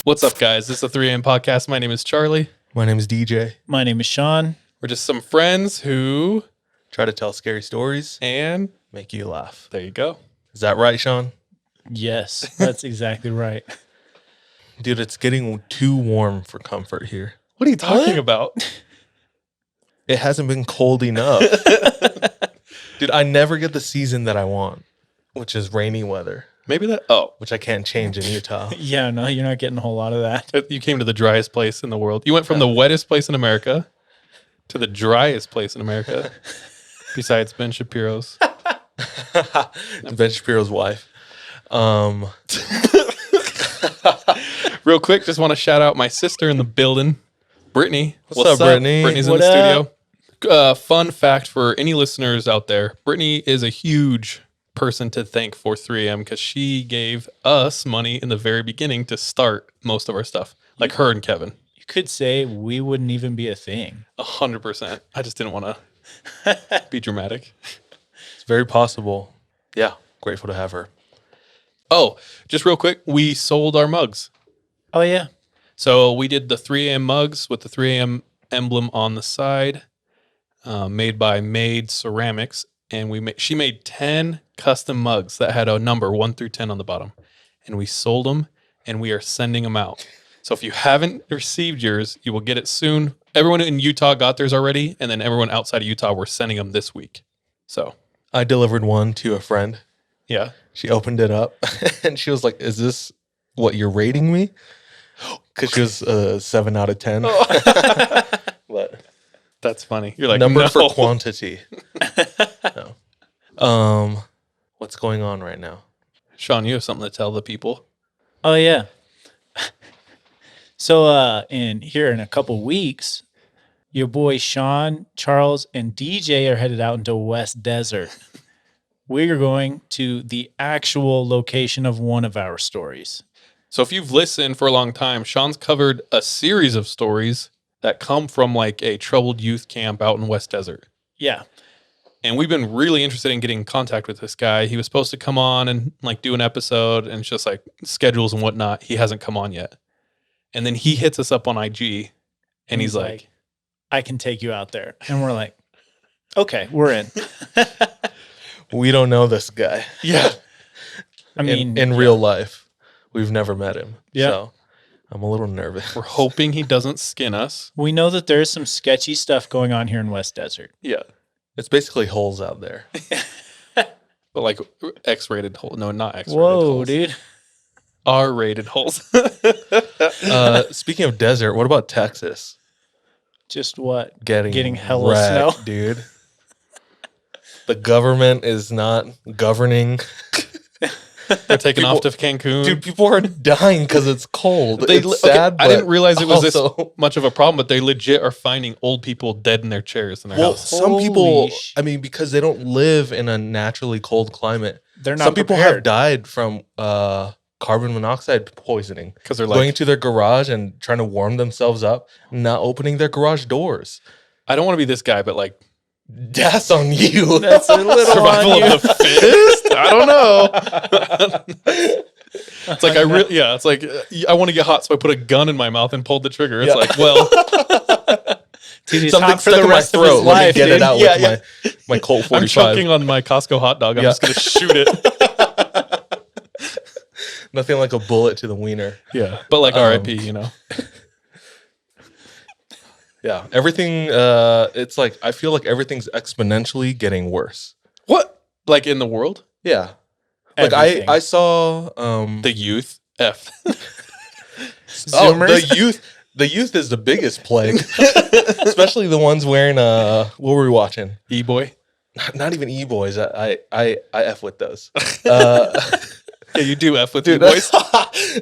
What's up, guys? This is a 3 a.m. podcast. My name is Charlie. My name is DJ. My name is Sean. We're just some friends who Try to tell scary stories and make you laugh. there you go. Is that right, Sean? Yes, that's exactly right. Dude, it's getting too warm for comfort here. What are you talking about? It hasn't been cold enough. Dude, I never get the season that I want, which is rainy weather, Maybe that. Oh, which I can't change in Utah. Yeah, no, you're not getting a whole lot of that. you came to the driest place in the world. You went from the wettest place in America to the driest place in America, besides Ben Shapiro's. Ben Shapiro's wife. Real quick, just want to shout out my sister in the building, Brittany. What's up, Brittany? Brittany's What in the up? studio. Fun fact for any listeners out there, Brittany is a huge person to thank for 3am because she gave us money in the very beginning to start most of our stuff, like her and Kevin. You could say we wouldn't even be a thing. 100%. I just didn't want to be dramatic. It's very possible. Yeah, grateful to have her. Oh, just real quick, we sold our mugs. Oh, yeah. So we did the 3am mugs with the 3am emblem on the side, made by Made Ceramics, and she made 10 custom mugs that had a number 1 through 10 on the bottom, and we sold them, and we are sending them out. So if you haven't received yours, you will get it soon. Everyone in Utah got theirs already, and then everyone outside of Utah, we're sending them this week. So I delivered one to a friend. yeah, She opened it up and she was like, "Is this what you're rating me?" Because she was 7 out of 10. But that's funny. You're like, number no. for quantity. No. What's going on right now? Sean, you have something to tell the people. Oh, yeah. So, in a couple weeks, your boy Sean, Charles, and DJ are headed out into West Desert. We are going to the actual location of one of our stories. So if you've listened for a long time, Sean's covered a series of stories that come from like a troubled youth camp out in West Desert. Yeah. And we've been really interested in getting in contact with this guy. He was supposed to come on and like do an episode, and it's just like schedules and whatnot. He hasn't come on yet. And then he hits us up on IG and he's like, I can take you out there. And we're like, okay, we're in. We don't know this guy. yeah. I mean, in real life, we've never met him. Yeah. So I'm a little nervous. We're hoping he doesn't skin us. we know that there's some sketchy stuff going on here in West Desert. Yeah. It's basically holes out there. But like X-rated hole. No, not X-rated Whoa, holes. dude. R-rated holes. Speaking of desert, what about Texas? Just what? Getting hella wrecked, snow. dude. The government is not governing. They're taking off to Cancun. Dude, people are dying because it's cold. It's sad, I didn't realize it was this also- much of a problem, but they legit are finding old people dead in their chairs in their Well, house. some Holy people, sh- I mean, because they don't live in a naturally cold climate. They're not Some people have prepared. died from carbon monoxide poisoning. Because they're Going like, into their garage and trying to warm themselves up, not opening their garage doors. I don't want to be this guy, but like, That's on you. That's a little survival on you. of the fittest? I don't know. It's like, it's like, I want to get hot, so I put a gun in my mouth and pulled the trigger. It's Yeah. like, well, Dude, he's Something hot for stuck the in my rest of his throat. Let me life, get dude. it out Yeah, with my Colt I'm 45. choking on my Costco hot dog. I'm Yeah. just going to shoot it. Nothing like a bullet to the wiener. Yeah. But like RIP, you know? Yeah. Everything, it's like, I feel like everything's exponentially getting worse. What? Like in the world? Yeah. Like Everything. I saw The youth? F. Zoomers? the youth is the biggest plague. Especially the ones wearing what were we watching? E-boy? Not even e-boys. I F with those. Yeah, you do F with Dude, E-boys.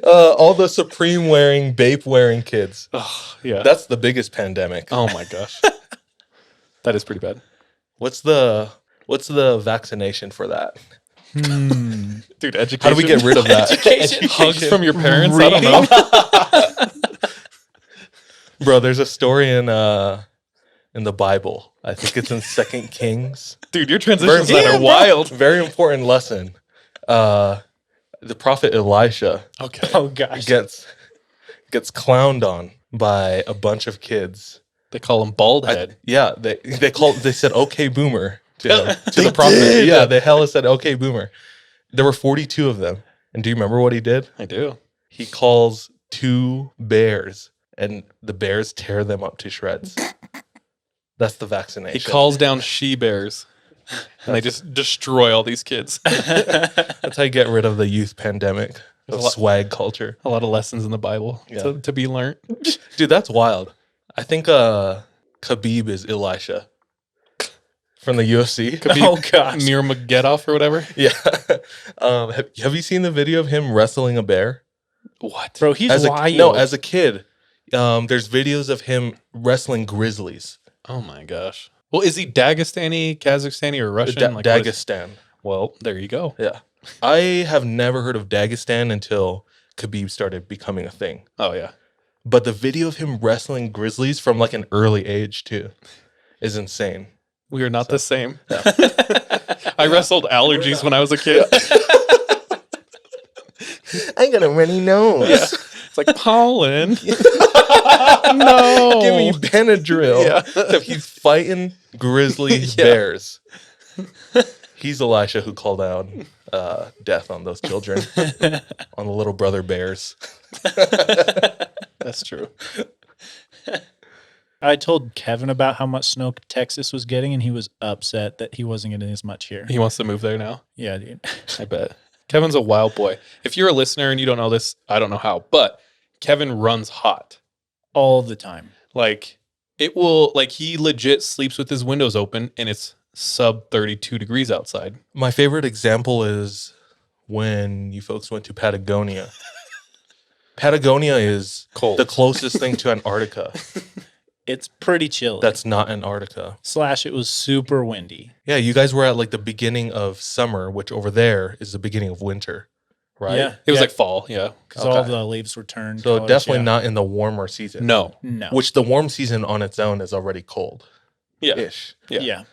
all the Supreme wearing, Bape wearing kids. Oh, yeah. That's the biggest pandemic. Oh my gosh. That is pretty bad. What's the vaccination for that? Dude, education. How do we get rid of that? Hugs from your parents? I don't know. Bro, there's a story in the Bible. I think it's in 2 Kings. Dude, your transitions Very- that Yeah, are bro. wild. Very important lesson. The prophet Elisha Okay. Oh, gosh. gets gets clowned on by a bunch of kids. They call him bald head. They said okay boomer to him, to They the prophet. did. Yeah, they hella said okay boomer. There were 42 of them. And do you remember what he did? I do. He calls 2 bears, and the bears tear them up to shreds. That's the vaccination. He calls down she bears, and they just destroy all these kids. That's how you get rid of the youth pandemic There's of a lot- swag culture. A lot of lessons in the Bible to be learned. Dude, that's wild. I think Khabib is Elisha from the UFC. Oh gosh. Nurmagomedov or whatever. Yeah. Have you seen the video of him wrestling a bear? What? Bro, he's wild. As a kid, there's videos of him wrestling grizzlies. Oh my gosh. Well, is he Dagestani, Kazakhstani, or Russian? What is- Dagestan. Well, there you go. Yeah. I have never heard of Dagestan until Khabib started becoming a thing. Oh yeah. But the video of him wrestling grizzlies from like an early age too is insane. We are not the same. I wrestled allergies when I was a kid. I got a runny nose. Yeah. It's like pollen. No. Give me Benadryl. Yeah. So he's fighting grizzly bears. He's Elisha who called out death on those children, on the little brother bears. That's true. I told Kevin about how much snow Texas was getting, and he was upset that he wasn't getting as much here. He wants to move there now. Yeah, dude. I bet. Kevin's a wild boy. If you're a listener and you don't know this, I don't know how, but Kevin runs hot. All the time. Like he legit sleeps with his windows open and it's sub 32 degrees outside. My favorite example is when you folks went to Patagonia. Patagonia is Cold. the closest thing to Antarctica. It's pretty chilly. That's not Antarctica. / it was super windy. Yeah, you guys were at like the beginning of summer, which over there is the beginning of winter, right? Yeah. It was like fall, yeah. Because all Okay. the leaves were turned. So colors, definitely yeah. not in the warmer season. No. No. Which the warm season on its own is already cold. Yeah. Ish. Yeah. Yeah.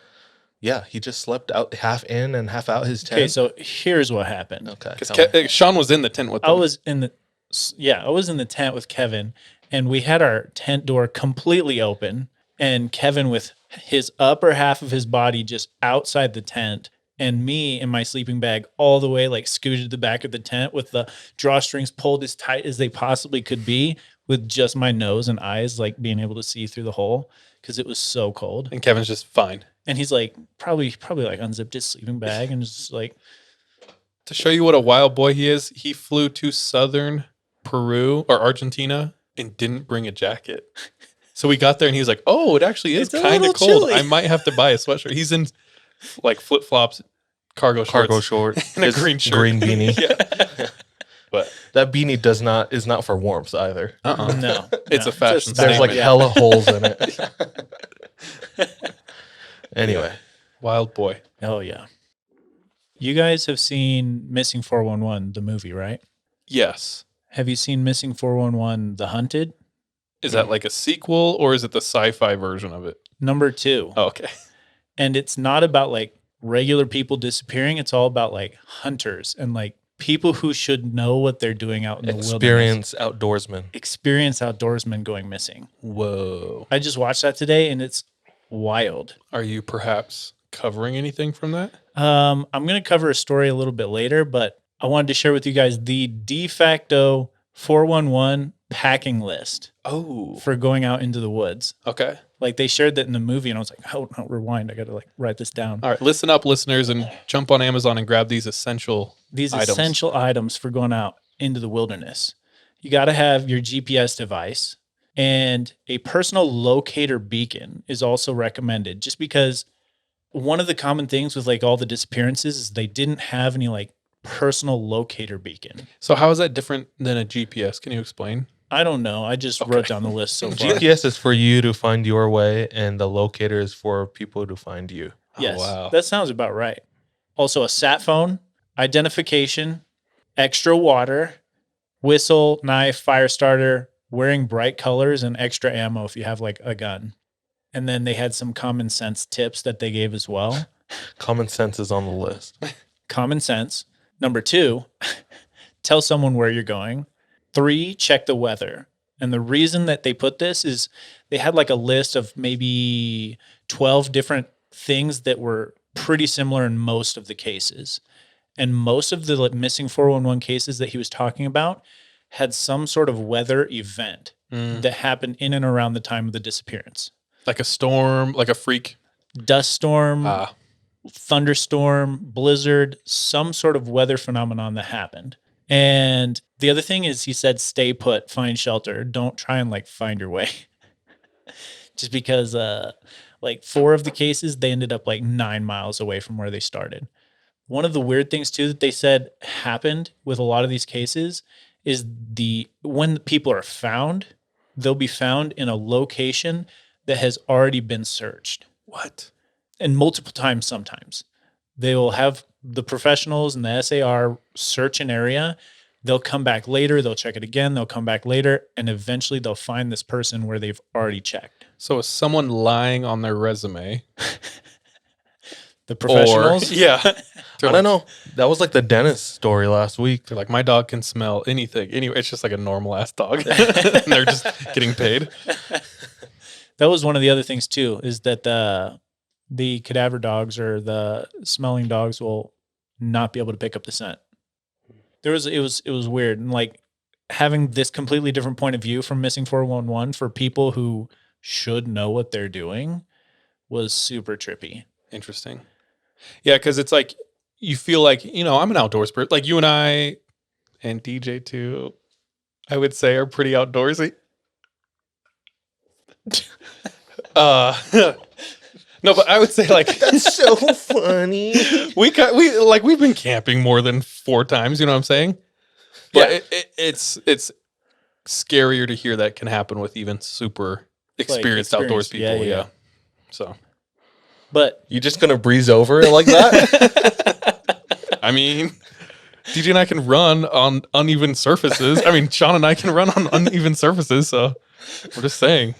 Yeah, he just slept out half in and half out his tent. Okay, so here's what happened. Okay. Because Sean was in the tent with them. I was in the tent with Kevin, and we had our tent door completely open, and Kevin with his upper half of his body just outside the tent, and me in my sleeping bag all the way like scooted to the back of the tent with the drawstrings pulled as tight as they possibly could be, with just my nose and eyes like being able to see through the hole because it was so cold. And Kevin's just fine. And he's like probably like unzipped his sleeping bag and just like, To show you what a wild boy he is, he flew to southern Peru or Argentina and didn't bring a jacket. So we got there and he was like, "Oh, it actually is It's a kind little of cold. chilly." I might have to buy a sweatshirt." He's in like flip flops, cargo short, and a his green shirt. green beanie. Yeah. But That beanie is not for warmth either. no, It's no, a fashion just- There's like statement. hella holes in it. Anyway, Wild boy. Oh yeah. You guys have seen Missing 411, the movie, right? Yes. Have you seen Missing 411, The Hunted? Is that like a sequel or is it the sci-fi version of it? Number 2. Oh, okay. And it's not about like regular people disappearing. It's all about like hunters and like people who should know what they're doing out in the wilderness. experience outdoorsman. Experienced outdoorsmen going missing. Whoa. I just watched that today and it's wild. Are you perhaps covering anything from that? I'm going to cover a story a little bit later, but I wanted to share with you guys the de facto 411 packing list Oh. for going out into the woods. Okay. Like they shared that in the movie, and I was like, "Oh, no, rewind! I got to like write this down." All right. Listen up, listeners, and jump on Amazon and grab these essential These items. essential items for going out into the wilderness. You got to have your GPS device, and a personal locator beacon is also recommended. Just because one of the common things with like all the disappearances is they didn't have any like personal locator beacon. So how is that different than a GPS? Can you explain? I don't know. I just Okay. wrote down the list so far. GPS is for you to find your way, and the locator is for people to find you. Yes, Oh, wow. that sounds about right. Also, a sat phone, identification, extra water, whistle, knife, fire starter, wearing bright colors, and extra ammo if you have like a gun. And then they had some common sense tips that they gave as well. Common sense is on the list. Common sense. Number 2, tell someone where you're going. 3, check the weather. And the reason that they put this is they had like a list of maybe 12 different things that were pretty similar in most of the cases. And most of the missing 411 cases that he was talking about had some sort of weather event that happened in and around the time of the disappearance. Like a storm, like a freak. Dust storm, thunderstorm, blizzard, some sort of weather phenomenon that happened. And the other thing is he said, stay put, find shelter. Don't try and like find your way. Just because like 4 of the cases, they ended up like 9 miles away from where they started. One of the weird things too that they said happened with a lot of these cases is when people are found, they'll be found in a location that has already been searched. What? And multiple times sometimes. They will have the professionals and the SAR search an area. They'll come back later. They'll check it again. They'll come back later. And eventually they'll find this person where they've already checked. So is someone lying on their resume? The professionals? Yeah. I don't know. That was like the dentist story last week. They're like, my dog can smell anything. Anyway, it's just like a normal ass dog. And they're just getting paid. That was one of the other things too, is that the cadaver dogs or the smelling dogs will not be able to pick up the scent. It was weird. And like having this completely different point of view from Missing 411 for people who should know what they're doing was super trippy. Interesting. Yeah, because it's like you feel like, I'm an outdoors person. Like you and I and DJ too, I would say are pretty outdoorsy. No, but I would say like That's so funny. we've been camping more than 4 times, you know what I'm saying? But Yeah. it's scarier to hear that can happen with even super experienced outdoors people. Yeah. So, But You just gonna breeze over it like that? I mean, DJ and I can run on uneven surfaces. I mean, Sean and I can run on uneven surfaces. So we're just saying,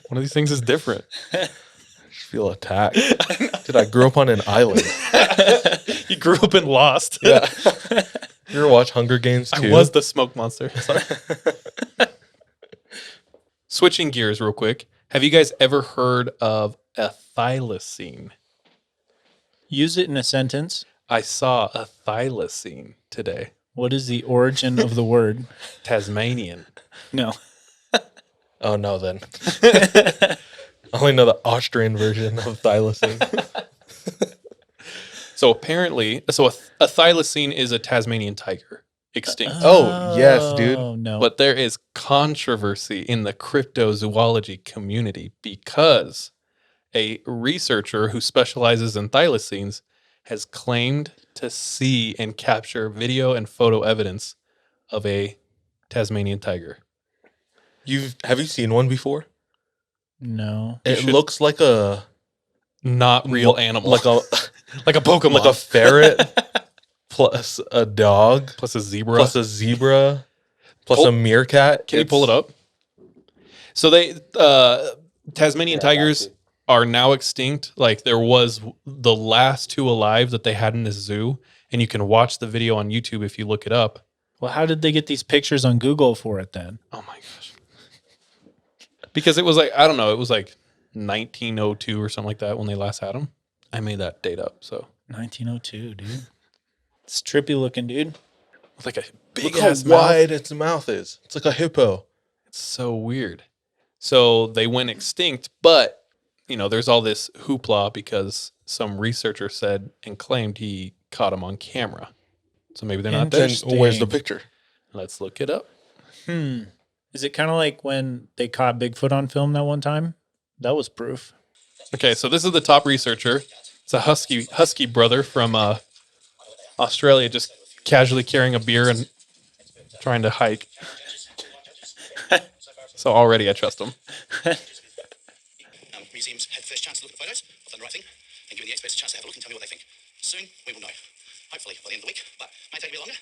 one of these things is different. I feel attacked. Dude, I grew up on an island. You grew up in Lost. Yeah. You ever watch Hunger Games too? I was the smoke monster. Sorry. Switching gears real quick. Have you guys ever heard of a thylacine? use it in a sentence. I saw a thylacine today. What is the origin of the word? Tasmanian. No. Oh, no, then. I only know the Austrian version of thylacine. So apparently, a thylacine is a Tasmanian tiger, extinct. Oh, yes, dude. Oh, no. But there is controversy in the cryptozoology community because a researcher who specializes in thylacines has claimed to see and capture video and photo evidence of a Tasmanian tiger. Have you seen one before? No. It looks like a Not real animal. like a like a Pokemon. like a ferret plus a dog plus a zebra. plus a zebra plus Pull- a meerkat. Can you pull it up? So they Tasmanian tigers are now extinct. Like there was the last 2 alive that they had in this zoo, and you can watch the video on YouTube if you look it up. Well, how did they get these pictures on Google for it then? Oh my gosh. Because it was like, I don't know, it was like 1902 or something like that when they last had them. I made that date up, so. 1902, dude. It's trippy looking, dude. With like a big Look how ass mouth. wide its mouth is. It's like a hippo. It's so weird. So they went extinct, but there's all this hoopla because some researcher said and claimed he caught them on camera. So maybe they're not there. Then Interesting. where's the picture? Let's look it up. Is it kind of like when they caught Bigfoot on film that one time? That was proof. Okay, so this is the top researcher. It's a husky brother from Australia, just casually carrying a beer and trying to hike. So already I trust him. Museums had first chance to look at photos. I've done the right thing and given the experts a chance to have a look and tell me what they think. Soon we will know. Hopefully by the end of the week, but may take a bit longer,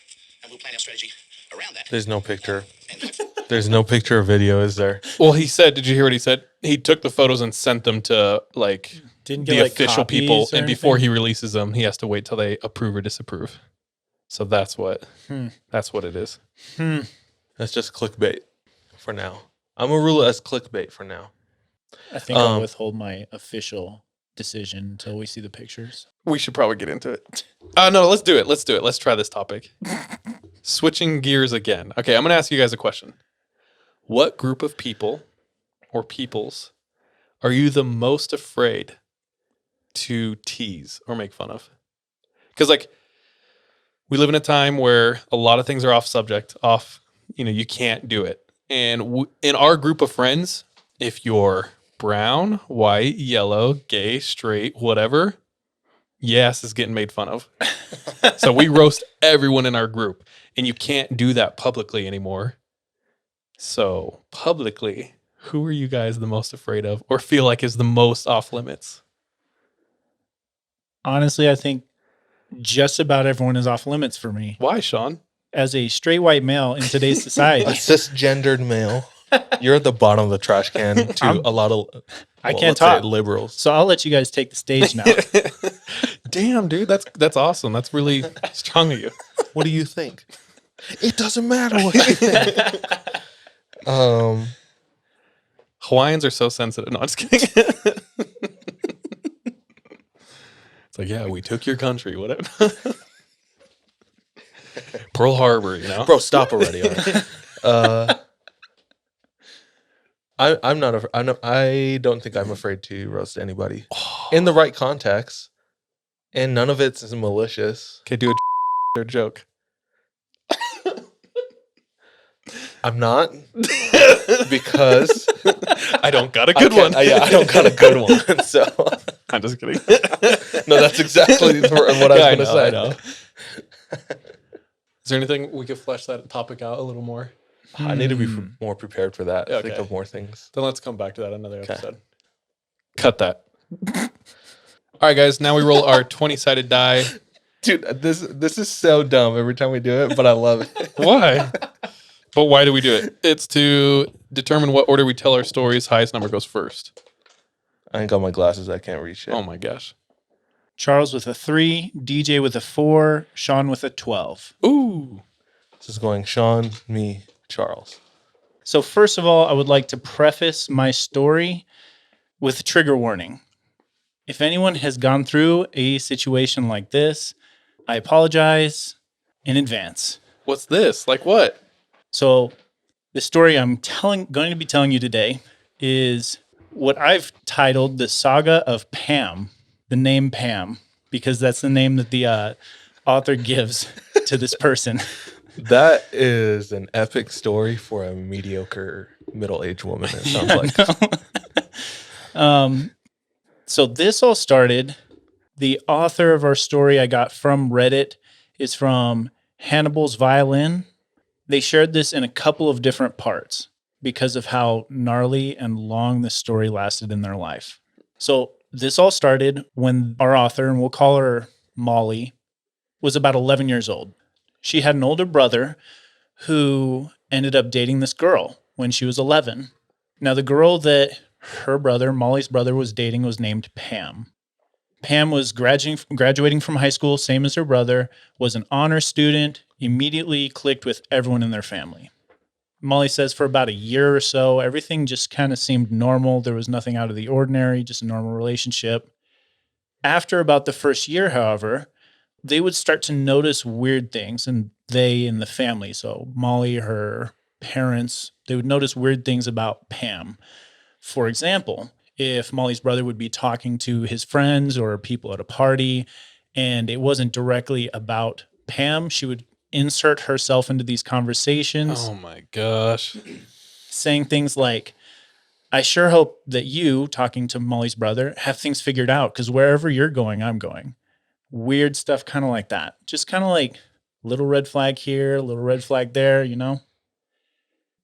and we'll plan our strategy around that. There's no picture. And hopefully There's no picture or video, is there? Well, he said, did you hear what he said? He took the photos and sent them to Didn't the get like official copies people, or and before anything? he releases them, he has to wait till they approve or disapprove. So that's what it is. That's just clickbait for now. I'm gonna rule it as clickbait for now. I think I'll withhold my official decision until we see the pictures. We should probably get into it. No, let's do it. Let's try this topic. Switching gears again. Okay, I'm going to ask you guys a question. What group of people or peoples are you the most afraid to tease or make fun of? Because, like, we live in a time where a lot of things are off subject, you can't do it. And in our group of friends, if you're brown, white, yellow, gay, straight, whatever, yes, is getting made fun of. So we roast everyone in our group, and you can't do that publicly anymore. So publicly, who are you guys the most afraid of or feel like is the most off limits? Honestly, I think just about everyone is off limits for me. Why, Sean? As a straight white male in today's A society, cisgendered male. You're at the bottom of the trash can to a lot of I can't let's say talk. liberals. So I'll let you guys take the stage now. Damn, dude, that's awesome. That's really strong of you. What do you think? It doesn't matter what I think. Hawaiians are so sensitive. No, I'm just kidding. It's like, yeah, we took your country, whatever. Pearl Harbor, Bro, stop already. I don't think I'm afraid to roast anybody in the right context, and none of it's malicious. Okay, do a joke. I'm not because I don't got a good one. I don't got a good one. So I'm just kidding. no, that's exactly what I was going to say. Is there anything we could flesh that topic out a little more? I need to be more prepared for that. Okay. Think of more things. Then let's come back to that another episode. Cut that. All right, guys. Now we roll our 20-sided die. Dude, this is so dumb every time we do it, but I love it. Why? But why do we do it? It's to determine what order we tell our stories. Highest number goes first. I ain't got my glasses. I can't reach it. Oh my gosh. Charles with a 3, DJ with a 4, Sean with a 12. Ooh. This is going Sean, me, Charles. So first of all, I would like to preface my story with a trigger warning. If anyone has gone through a situation like this, I apologize in advance. What's this? Like what? So the story I'm going to be telling you today is what I've titled the Saga of Pam, the name Pam, because that's the name that the author gives to this person. That is an epic story for a mediocre middle-aged woman, it sounds like. So this all started, the author of our story I got from Reddit is from Hannibal's Violin. They shared this in a couple of different parts because of how gnarly and long the story lasted in their life. So this all started when our author, and we'll call her Molly, was about 11 years old. She had an older brother who ended up dating this girl when she was 11. Now, the girl that her brother, Molly's brother, was dating was named Pam. Pam was graduating from high school, same as her brother, was an honor student, immediately clicked with everyone in their family. Molly says for about a year or so, everything just kind of seemed normal. There was nothing out of the ordinary, just a normal relationship. After about the first year, however, they would start to notice weird things, and they in the family, so Molly, her parents, they would notice weird things about Pam. For example, if Molly's brother would be talking to his friends or people at a party, and it wasn't directly about Pam, she would insert herself into these conversations. Oh my gosh. Saying things like, I sure hope that you, talking to Molly's brother, have things figured out, because wherever you're going, I'm going. Weird stuff kind of like that. Just kind of like little red flag here, little red flag there, This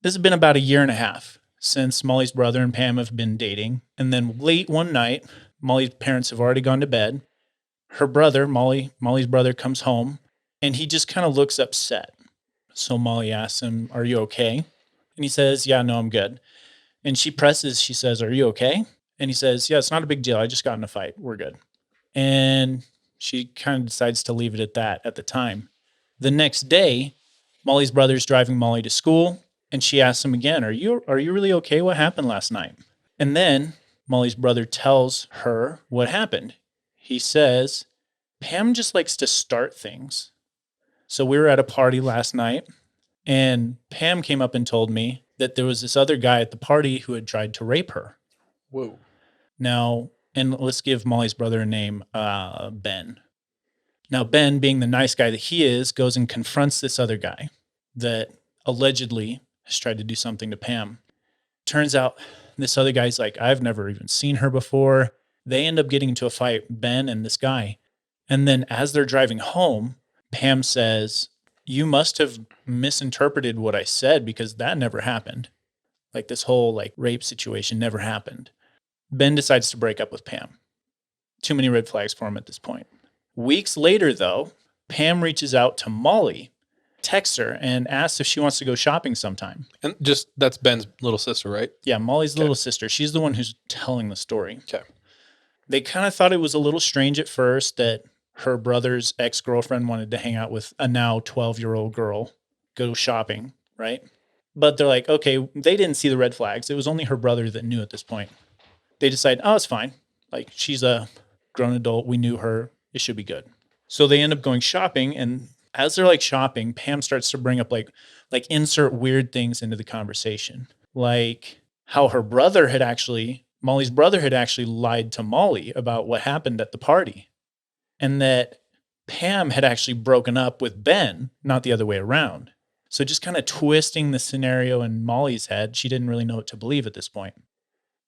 has been about a year and a half since Molly's brother and Pam have been dating. And then late one night, Molly's parents have already gone to bed. Her brother, Molly's brother, comes home, and he just kind of looks upset. So Molly asks him, are you okay? And he says, yeah, no, I'm good. And she says, are you okay? And he says, yeah, it's not a big deal. I just got in a fight. We're good. And she kind of decides to leave it at that at the time. The next day, Molly's brother's driving Molly to school. And she asks him again, are you really okay? What happened last night? And then Molly's brother tells her what happened. He says, Pam just likes to start things. So we were at a party last night, and Pam came up and told me that there was this other guy at the party who had tried to rape her. Whoa. Now, and let's give Molly's brother a name, Ben. Now, Ben, being the nice guy that he is, goes and confronts this other guy that allegedly has tried to do something to Pam. Turns out this other guy's like, I've never even seen her before. They end up getting into a fight, Ben and this guy. And then as they're driving home, Pam says, you must have misinterpreted what I said because that never happened. Like this whole like rape situation never happened. Ben decides to break up with Pam. Too many red flags for him at this point. Weeks later, though, Pam reaches out to Molly, texts her, and asks if she wants to go shopping sometime. And just, that's Ben's little sister, right? Yeah, Molly's little sister. She's the one who's telling the story. Okay. They kind of thought it was a little strange at first that her brother's ex-girlfriend wanted to hang out with a now 12-year-old girl, go shopping, right? But they're like, okay, they didn't see the red flags. It was only her brother that knew at this point. They decide, oh, it's fine. Like, she's a grown adult. We knew her. It should be good. So they end up going shopping, and as they're like shopping, Pam starts to bring up like insert weird things into the conversation. Like how her brother had actually, Molly's brother had actually lied to Molly about what happened at the party. And that Pam had actually broken up with Ben, not the other way around. So just kind of twisting the scenario in Molly's head. She didn't really know what to believe at this point.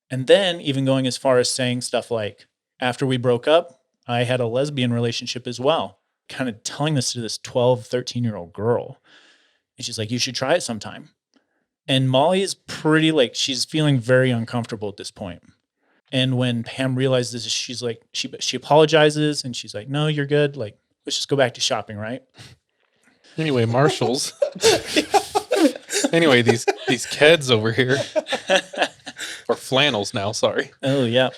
And then even going as far as saying stuff like, after we broke up, I had a lesbian relationship as well. Kind of telling this to this 12, 13-year-old girl. And she's like, you should try it sometime. And Molly is pretty like, she's feeling very uncomfortable at this point. And when Pam realizes this, she's like, she apologizes and she's like, no, you're good. Like, let's just go back to shopping, right? Anyway, Marshalls. Anyway, these kids over here. Or flannels now, sorry. Oh, yeah.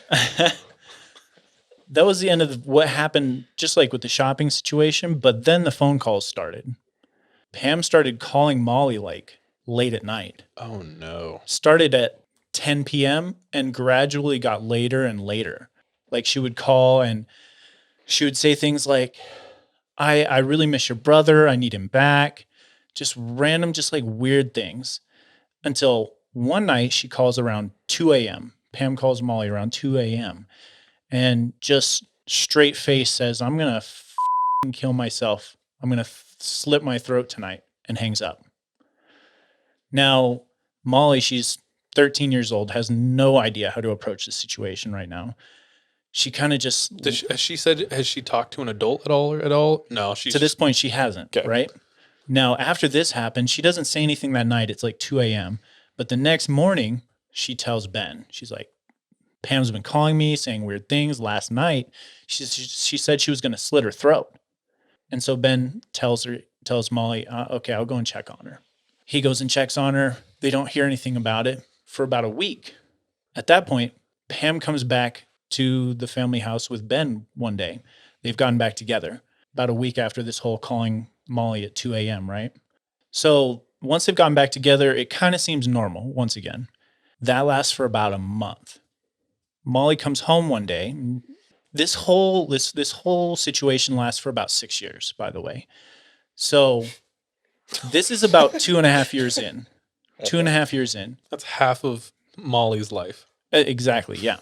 That was the end of what happened, just like with the shopping situation. But then the phone calls started. Pam started calling Molly like late at night. Oh, no. Started at 10 p.m. and gradually got later and later. Like she would call and she would say things like, I really miss your brother. I need him back. Just random, just like weird things. Until one night she calls around 2 a.m. Pam calls Molly around 2 a.m. and just straight face says, I'm going to kill myself. I'm going to slit my throat tonight, and hangs up. Now, Molly, she's 13 years old, has no idea how to approach the situation right now. She kind of just... Has she talked to an adult at all? No, she's... To this point, she hasn't, okay. Right? Now, after this happened, she doesn't say anything that night. It's like 2 a.m. But the next morning, she tells Ben, she's like, Pam's been calling me, saying weird things. Last night, she said she was going to slit her throat. And so Ben tells Molly, okay, I'll go and check on her. He goes and checks on her. They don't hear anything about it for about a week. At that point, Pam comes back to the family house with Ben one day. They've gotten back together about a week after this whole calling Molly at 2 a.m., right? So once they've gotten back together, it kind of seems normal once again. That lasts for about a month. Molly comes home one day. This whole situation lasts for about 6 years, by the way. So this is about 2.5 years in. 2.5 years in. That's half of Molly's life. Exactly, yeah.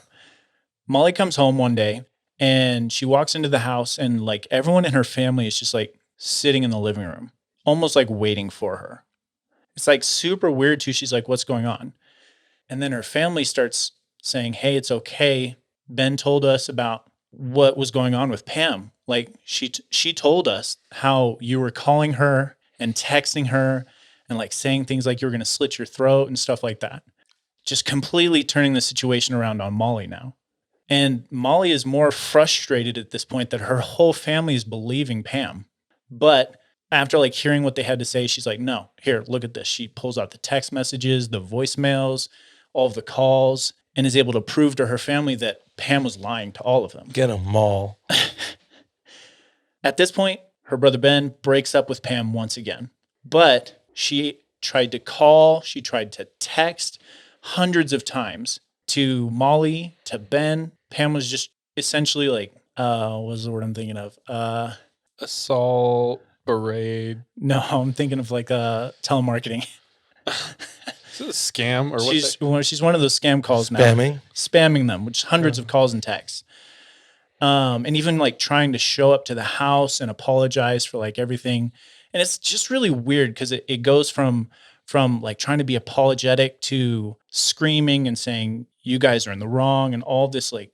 Molly comes home one day and she walks into the house and like everyone in her family is just like sitting in the living room, almost like waiting for her. It's like super weird too. She's like, what's going on? And then her family starts saying, hey, it's okay. Ben told us about what was going on with Pam. Like she told us how you were calling her and texting her and like saying things like you were going to slit your throat and stuff like that. Just completely turning the situation around on Molly now. And Molly is more frustrated at this point that her whole family is believing Pam. But after like hearing what they had to say, she's like, no, here, look at this. She pulls out the text messages, the voicemails, all of the calls, and is able to prove to her family that Pam was lying to all of them. Get them all. At this point, her brother Ben breaks up with Pam once again. But she tried to call, she tried to text hundreds of times to Molly, to Ben. Pam was just essentially like, what was the word I'm thinking of? Assault, berate. No, I'm thinking of like telemarketing. Is it a scam or what? She's one of those scam calls now. Spamming them, which is hundreds of calls and texts. And even like trying to show up to the house and apologize for like everything. And it's just really weird because it goes from like trying to be apologetic to screaming and saying, you guys are in the wrong, and all this like,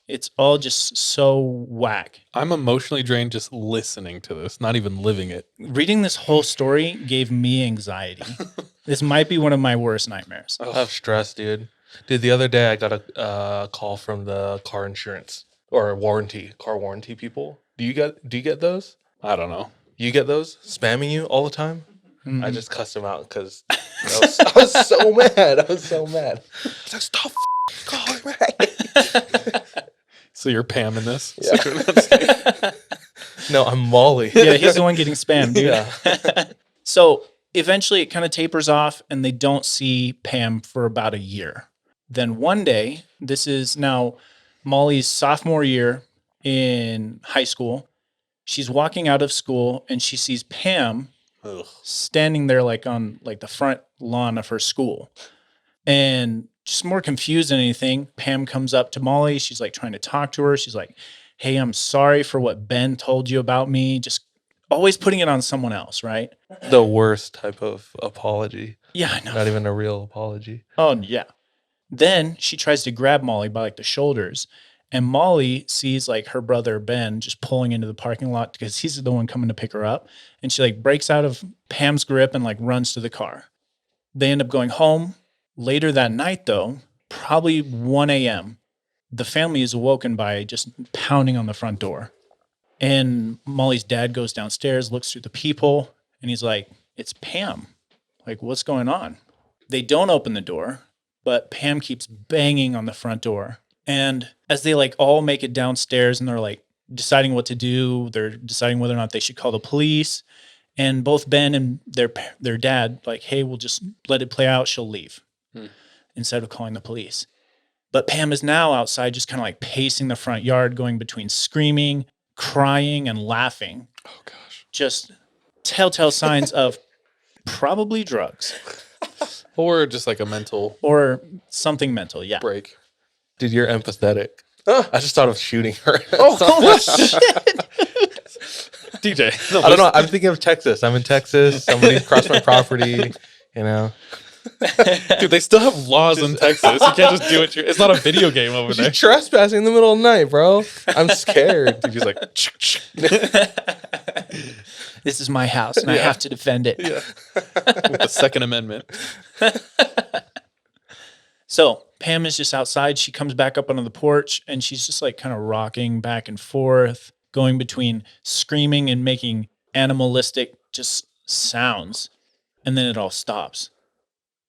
it's all just so whack. I'm emotionally drained just listening to this, not even living it. Reading this whole story gave me anxiety. This might be one of my worst nightmares. I have stress, dude. Dude, the other day I got a call from the car insurance or car warranty people. Do you get those? I don't know. You get those spamming you all the time? Mm-hmm. I just cussed them out because I was so mad. I was like, stop calling me. So you're Pam in this? Yeah. No, I'm Molly. Yeah, he's the one getting spammed, dude. Yeah. So eventually it kind of tapers off and they don't see Pam for about a year. Then one day, this is now Molly's sophomore year in high school. She's walking out of school and she sees Pam standing there like on like the front lawn of her school. And just more confused than anything, Pam comes up to Molly. She's like trying to talk to her. She's like, hey, I'm sorry for what Ben told you about me. Just always putting it on someone else, right? The worst type of apology. Yeah, I know. Not even a real apology. Oh, yeah. Then she tries to grab Molly by like the shoulders. And Molly sees like her brother Ben just pulling into the parking lot because he's the one coming to pick her up. And she like breaks out of Pam's grip and like runs to the car. They end up going home. Later that night, though, probably 1 a.m., the family is awoken by just pounding on the front door. And Molly's dad goes downstairs, looks through the peephole, and he's like, it's Pam. Like, what's going on? They don't open the door, but Pam keeps banging on the front door. And as they like all make it downstairs and they're like deciding what to do, they're deciding whether or not they should call the police. And both Ben and their dad like, hey, we'll just let it play out. She'll leave instead of calling the police. But Pam is now outside just kind of like pacing the front yard, going between screaming, crying, and laughing. Oh, gosh. Just telltale signs of probably drugs. Or just like a mental Or something mental, yeah. break. Dude, you're empathetic. I just thought of shooting her. Oh, shit. DJ. I don't know. I'm thinking of Texas. I'm in Texas. Somebody crossed my property, you know. Dude, they still have laws in Texas. You can't just do it. It's not a video game over there. She's trespassing in the middle of the night, bro. I'm scared. Dude, she's like, This is my house and I have to defend it. yeah. With the Second Amendment. So Pam is just outside. She comes back up onto the porch and she's just like kind of rocking back and forth, going between screaming and making animalistic just sounds. And then it all stops.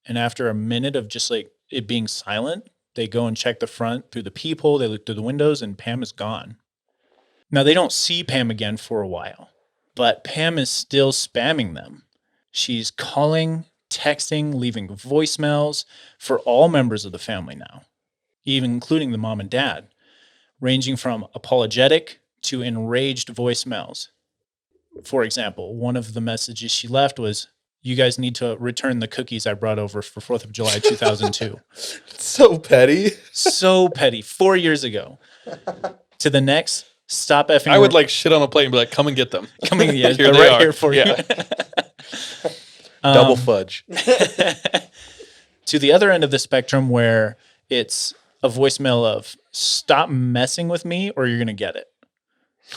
And after a minute of just like it being silent, they go and check the front through the peephole. They look through the windows and Pam is gone. Now they don't see Pam again for a while, but Pam is still spamming them. She's calling, texting, leaving voicemails for all members of the family now, even including the mom and dad, ranging from apologetic to enraged voicemails. For example, one of the messages she left was, you guys need to return the cookies I brought over for 4th of July, 2002. So petty. So petty. 4 years ago. To the next, stop effing. I would like shit on a plate and be like, come and get them. Coming, yeah, Here they're they right are. here for you. Double fudge. To the other end of the spectrum where it's a voicemail of stop messing with me or you're going to get it.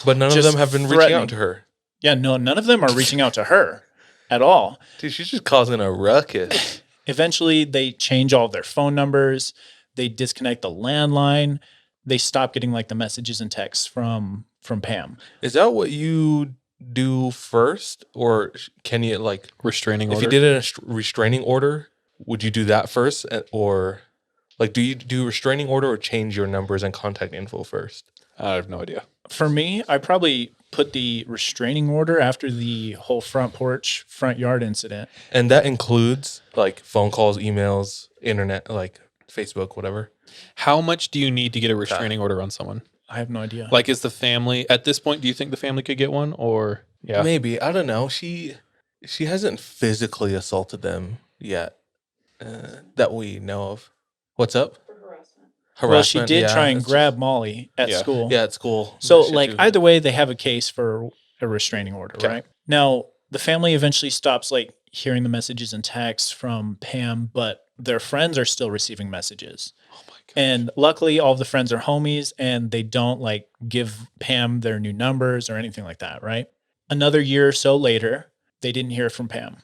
But none of Just them have been reaching threatening. out to her. Yeah, no, none of them are reaching out to her at all. Dude, she's just causing a ruckus. Eventually, they change all of their phone numbers. They disconnect the landline. They stop getting like the messages and texts from Pam. Is that what you do first? Or can you like, Restraining if order. you did a restraining order, would you do that first? Or like, do you do restraining order or change your numbers and contact info first? I have no idea. For me, I probably put the restraining order after the whole front yard incident. And that includes like phone calls, emails, internet, like Facebook, whatever. How much do you need to get a restraining order on someone? I have no idea. Like, is the family at this point? Do you think the family could get one, or yeah? Maybe, I don't know. She hasn't physically assaulted them yet that we know of. What's up? Well, she did yeah, try and it's grab Molly at Yeah. school. yeah, at school. So, That shit like, too. either way, they have a case for a restraining order, Okay. right? Now, the family eventually stops, like, hearing the messages and texts from Pam, but their friends are still receiving messages. Oh my god! And luckily, all of the friends are homies, and they don't, like, give Pam their new numbers or anything like that, right? Another year or so later, they didn't hear from Pam.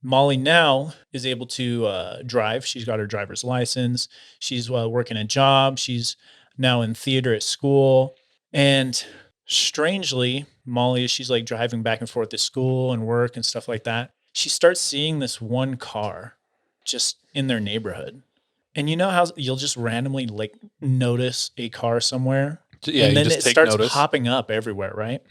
Molly now is able to drive. She's got her driver's license. She's working a job. She's now in theater at school. And strangely, Molly, as she's like driving back and forth to school and work and stuff like that, she starts seeing this one car just in their neighborhood. And you know how you'll just randomly like notice a car somewhere? Yeah, and you then just it take starts notice. popping up everywhere, right?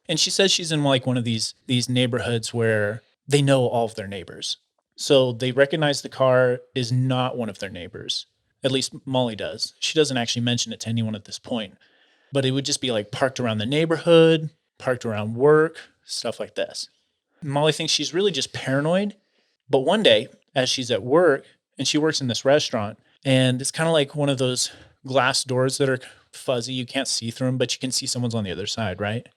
And she says she's in like one of these neighborhoods where they know all of their neighbors. So they recognize the car is not one of their neighbors. At least Molly does. She doesn't actually mention it to anyone at this point. But it would just be like parked around the neighborhood, parked around work, stuff like this. Molly thinks she's really just paranoid. But one day, as she's at work, and she works in this restaurant, and it's kind of like one of those glass doors that are fuzzy. You can't see through them, but you can see someone's on the other side, right?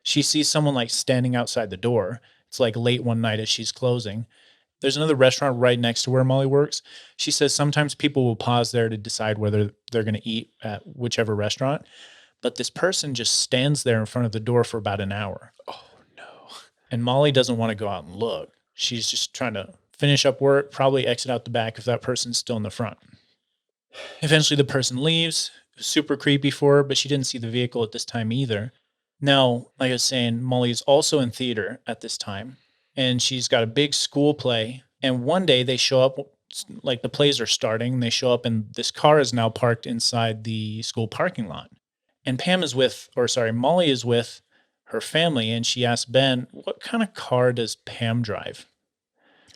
She sees someone like standing outside the door. It's like late one night as she's closing. There's another restaurant right next to where Molly works. She says sometimes people will pause there to decide whether they're going to eat at whichever restaurant. But this person just stands there in front of the door for about an hour. Oh no! And Molly doesn't want to go out and look. She's just trying to finish up work, probably exit out the back if that person's still in the front. Eventually the person leaves. It was super creepy for her, but she didn't see the vehicle at this time either. Now, like I was saying, Molly is also in theater at this time, and she's got a big school play. And one day they show up, like the plays are starting, and they show up, and this car is now parked inside the school parking lot. And Molly is with her family, and she asks Ben, what kind of car does Pam drive?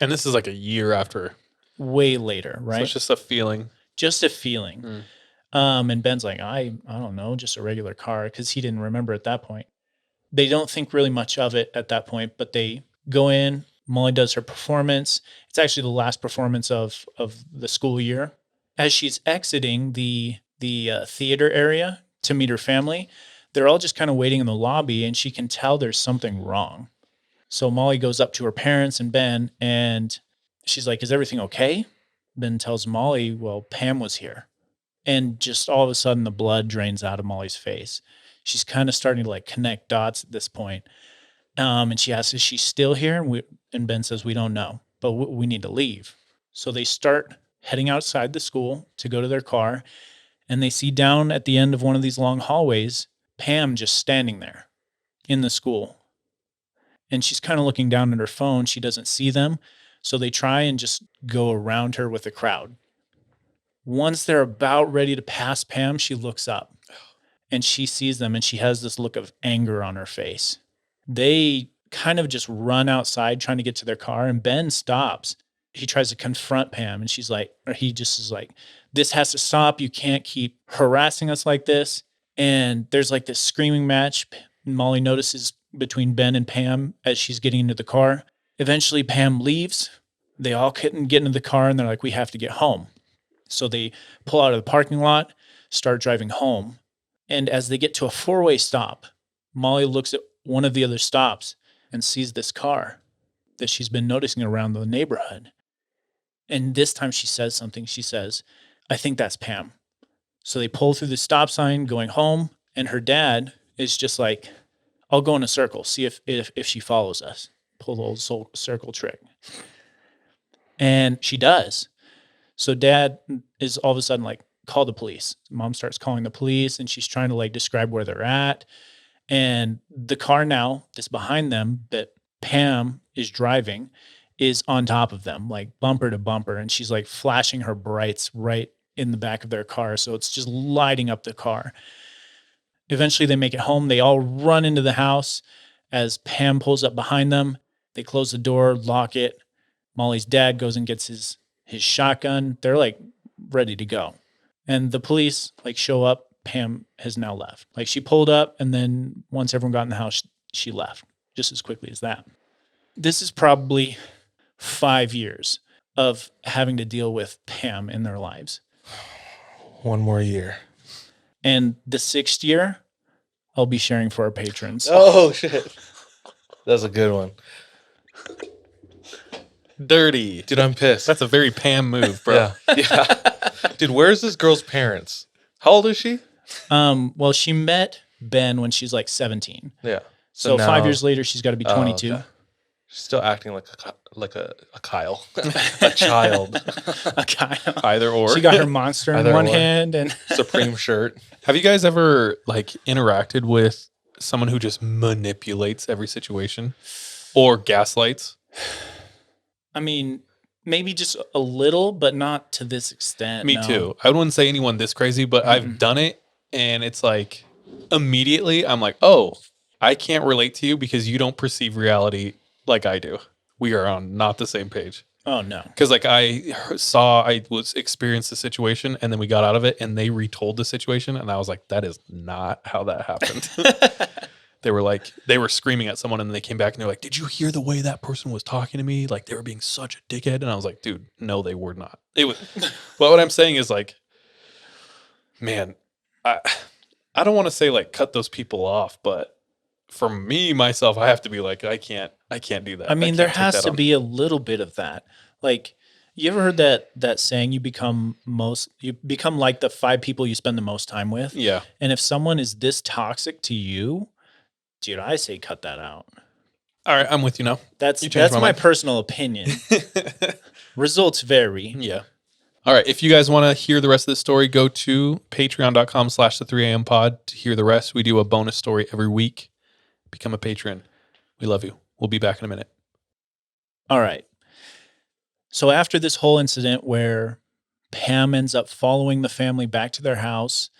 And this is like a year after. Way later, right? So it's just a feeling. Just a feeling. And Ben's like, I don't know, just a regular car, because he didn't remember at that point. They don't think really much of it at that point, but they go in. Molly does her performance. It's actually the last performance of the school year. As she's exiting the theater area to meet her family, they're all just kind of waiting in the lobby, and she can tell there's something wrong. So Molly goes up to her parents and Ben, and she's like, is everything okay? Ben tells Molly, well, Pam was here. And just all of a sudden, the blood drains out of Molly's face. She's kind of starting to like connect dots at this point. And she asks, is she still here? And Ben says, we don't know, but we need to leave. So they start heading outside the school to go to their car. And they see down at the end of one of these long hallways, Pam just standing there in the school. And she's kind of looking down at her phone. She doesn't see them. So they try and just go around her with the crowd. Once they're about ready to pass Pam, she looks up and she sees them, and she has this look of anger on her face. They kind of just run outside trying to get to their car, and Ben stops. He tries to confront Pam, and he just is like, this has to stop. You can't keep harassing us like this. And there's like this screaming match Molly notices between Ben and Pam as she's getting into the car. Eventually Pam leaves. They all get into the car, and they're like, we have to get home. So they pull out of the parking lot, start driving home. And as they get to a four-way stop, Molly looks at one of the other stops and sees this car that she's been noticing around the neighborhood. And this time she says something. She says, I think that's Pam. So they pull through the stop sign going home, and her dad is just like, I'll go in a circle, see if she follows us. Pull the old circle trick. And she does. So dad is all of a sudden like, call the police. Mom starts calling the police, and she's trying to like describe where they're at. And the car now that's behind them that Pam is driving is on top of them, like bumper to bumper. And she's like flashing her brights right in the back of their car. So it's just lighting up the car. Eventually, they make it home. They all run into the house as Pam pulls up behind them. They close the door, lock it. Molly's dad goes and gets his shotgun. They're like ready to go. And the police like show up. Pam has now left. Like she pulled up, and then once everyone got in the house, she left just as quickly as that. This is probably 5 years of having to deal with Pam in their lives. One more year. And the 6th year, I'll be sharing for our patrons. Oh, shit. That's a good one. Dirty. Dude, I'm pissed. That's a very Pam move, bro. Yeah. Dude, where's this girl's parents? How old is she? Well, she met Ben when she's like 17. Yeah. So now- 5 years later, she's got to be 22. okay. She's still acting like a Kyle. A child. A Kyle. Either or. She got her monster in Either one or. hand, and Supreme shirt. Have you guys ever like interacted with someone who just manipulates every situation or gaslights? I mean, maybe just a little, but not to this extent. Me no. too. I wouldn't say anyone this crazy, but I've done it, and it's like immediately I'm like, oh, I can't relate to you because you don't perceive reality like I do. We are on not the same page. Oh no. Because like I was experienced the situation, and then we got out of it, and they retold the situation, and I was like, that is not how that happened. They were screaming at someone, and then they came back and they're like, did you hear the way that person was talking to me? Like they were being such a dickhead. And I was like, dude, no, they were not. It was. But what I'm saying is like, man, I don't want to say like cut those people off, but for me myself, I have to be like, I can't do that. I mean, can't there take has that to on. be a little bit of that. Like, you ever heard that saying? You become like the 5 people you spend the most time with. Yeah. And if someone is this toxic to you, dude, I say cut that out. All right, I'm with you now. That's You changed my my mind. personal opinion. Results vary. Yeah. All right. If you guys want to hear the rest of the story, go to patreon.com/the3am pod to hear the rest. We do a bonus story every week. Become a patron. We love you. We'll be back in a minute. All right. So after this whole incident where Pam ends up following the family back to their house,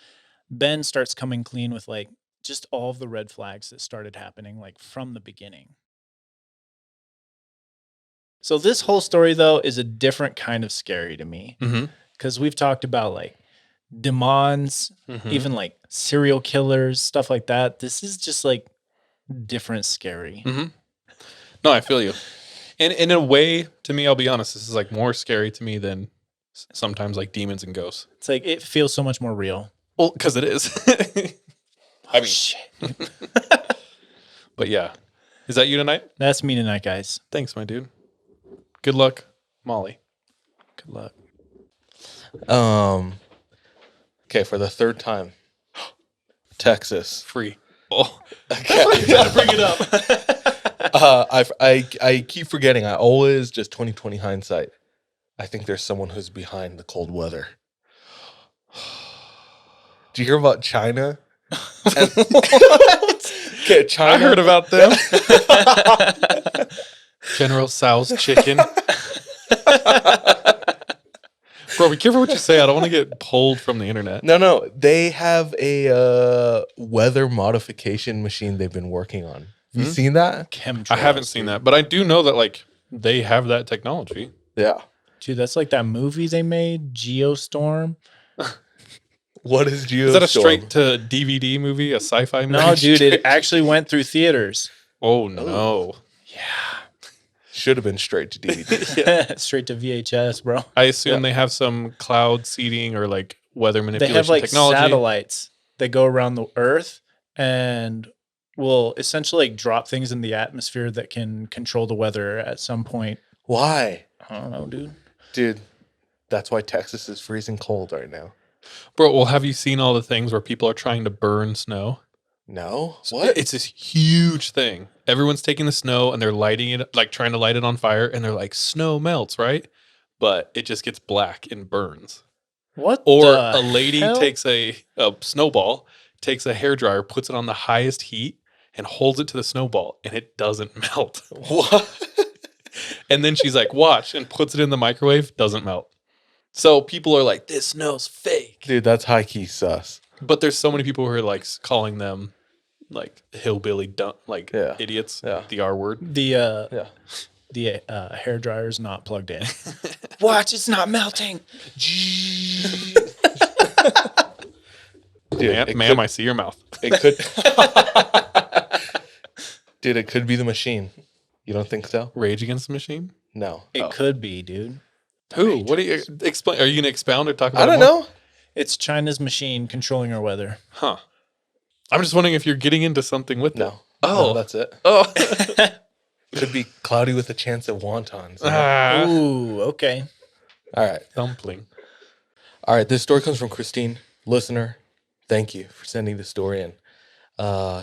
Ben starts coming clean with like just all of the red flags that started happening like from the beginning. So this whole story though is a different kind of scary to me Mm-hmm. because we've talked about like demons, even like serial killers, stuff like that. This is just like different scary. Mm-hmm. No, I feel you. And in a way, to me, I'll be honest, this is like more scary to me than sometimes like demons and ghosts. It's like it feels so much more real. Well, because it is. I mean, Shit. but yeah. Is that you tonight? That's me tonight, guys. Thanks, my dude. Good luck, Molly. Good luck. Okay, for the third time. Texas. Free. Oh, Okay. gotta bring it up. I keep forgetting. I always just 2020 hindsight. I think there's someone who's behind the cold weather. Do you hear about China? Okay, China. I heard about them. General Tso's chicken. Bro, be careful what you say. I don't want to get pulled from the internet. No. They have a weather modification machine they've been working on. Have you seen that? Chemtrails. I haven't seen that, but I do know that like they have that technology. Yeah. Dude, that's like that movie they made, Geostorm. What is Geostorm? Is that a straight to DVD movie, a sci-fi movie? No, dude, it actually went through theaters. Oh no. Should have been straight to DVD. Straight to VHS, bro. I assume they have some cloud seeding or like weather They manipulation have like technology. satellites that go around the Earth and will essentially like drop things in the atmosphere that can control the weather at some point. Why? I don't know, dude. Dude, that's why Texas is freezing cold right now. Bro, well, have you seen all the things where people are trying to burn snow? No? What? It's this huge thing. Everyone's taking the snow and they're lighting it, like trying to light it on fire, and they're like, snow melts, right? But it just gets black and burns. What? Or the a lady hell? takes a snowball, takes a hairdryer, puts it on the highest heat, and holds it to the snowball, and it doesn't melt. What? And then she's like, watch, and puts it in the microwave, doesn't melt. So people are like, this snow's fake. Dude, that's high key sus. But there's so many people who are like calling them like hillbilly Yeah. idiots. Yeah. The R word. Yeah. The hair dryer's not plugged in. Watch, it's not melting. Dude, Ma'am, I see your mouth. it could. Dude, it could be the machine. You don't think so? Rage Against the Machine. No. It could be, dude. Who? What do you explain? Are you going to expound or talk about? I don't it more? know. It's China's machine controlling our weather. Huh. I'm just wondering if you're getting into something with No. it. Oh, No, that's it. Oh. Could be cloudy with a chance of wontons. Ah. Ooh, okay. All right. Dumpling. All right. This story comes from Christine, listener. Thank you for sending the story in.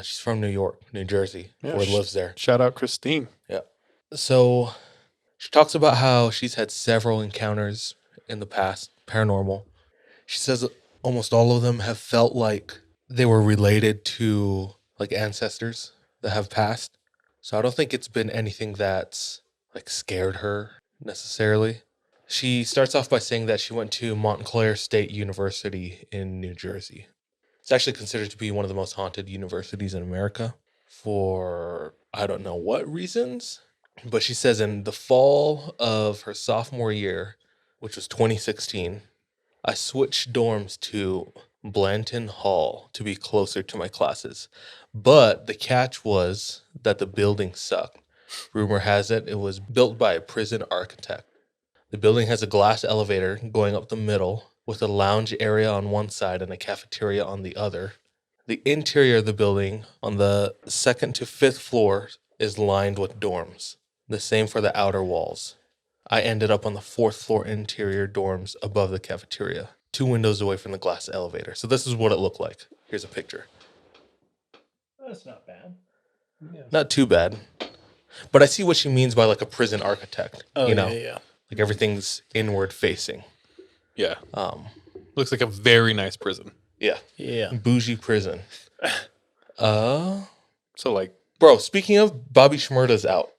She's from New York, New Jersey, Yeah, or lives there. Shout out Christine. Yeah. So she talks about how she's had several encounters in the past, paranormal. She says almost all of them have felt like they were related to like ancestors that have passed. So I don't think it's been anything that's like scared her necessarily. She starts off by saying that she went to Montclair State University in New Jersey. It's actually considered to be one of the most haunted universities in America for I don't know what reasons. But she says in the fall of her sophomore year, which was 2016, I switched dorms to Blanton Hall to be closer to my classes. But the catch was that the building sucked. Rumor has it it was built by a prison architect. The building has a glass elevator going up the middle with a lounge area on one side and a cafeteria on the other. The interior of the building on the second to fifth floor is lined with dorms. The same for the outer walls. I ended up on the fourth floor interior dorms above the cafeteria, 2 windows away from the glass elevator. So this is what it looked like. Here's a picture. That's not bad. Not too bad. But I see what she means by like a prison architect. Oh, you know, yeah. like everything's inward facing. Yeah. Um, Looks like a very nice prison. yeah. Yeah. Bougie prison. So like Bro, speaking of, Bobby Shmurda's out.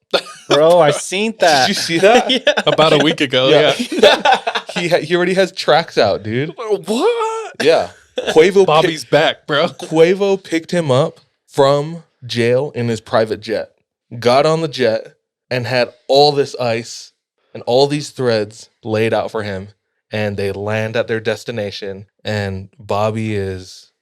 Bro, I seen that. Did you see that? Yeah. about a week ago. Yeah. He already has tracks out, dude. What? Yeah. Quavo Bobby's back, bro. Quavo picked him up from jail in his private jet, got on the jet, and had all this ice and all these threads laid out for him. And they land at their destination, and Bobby is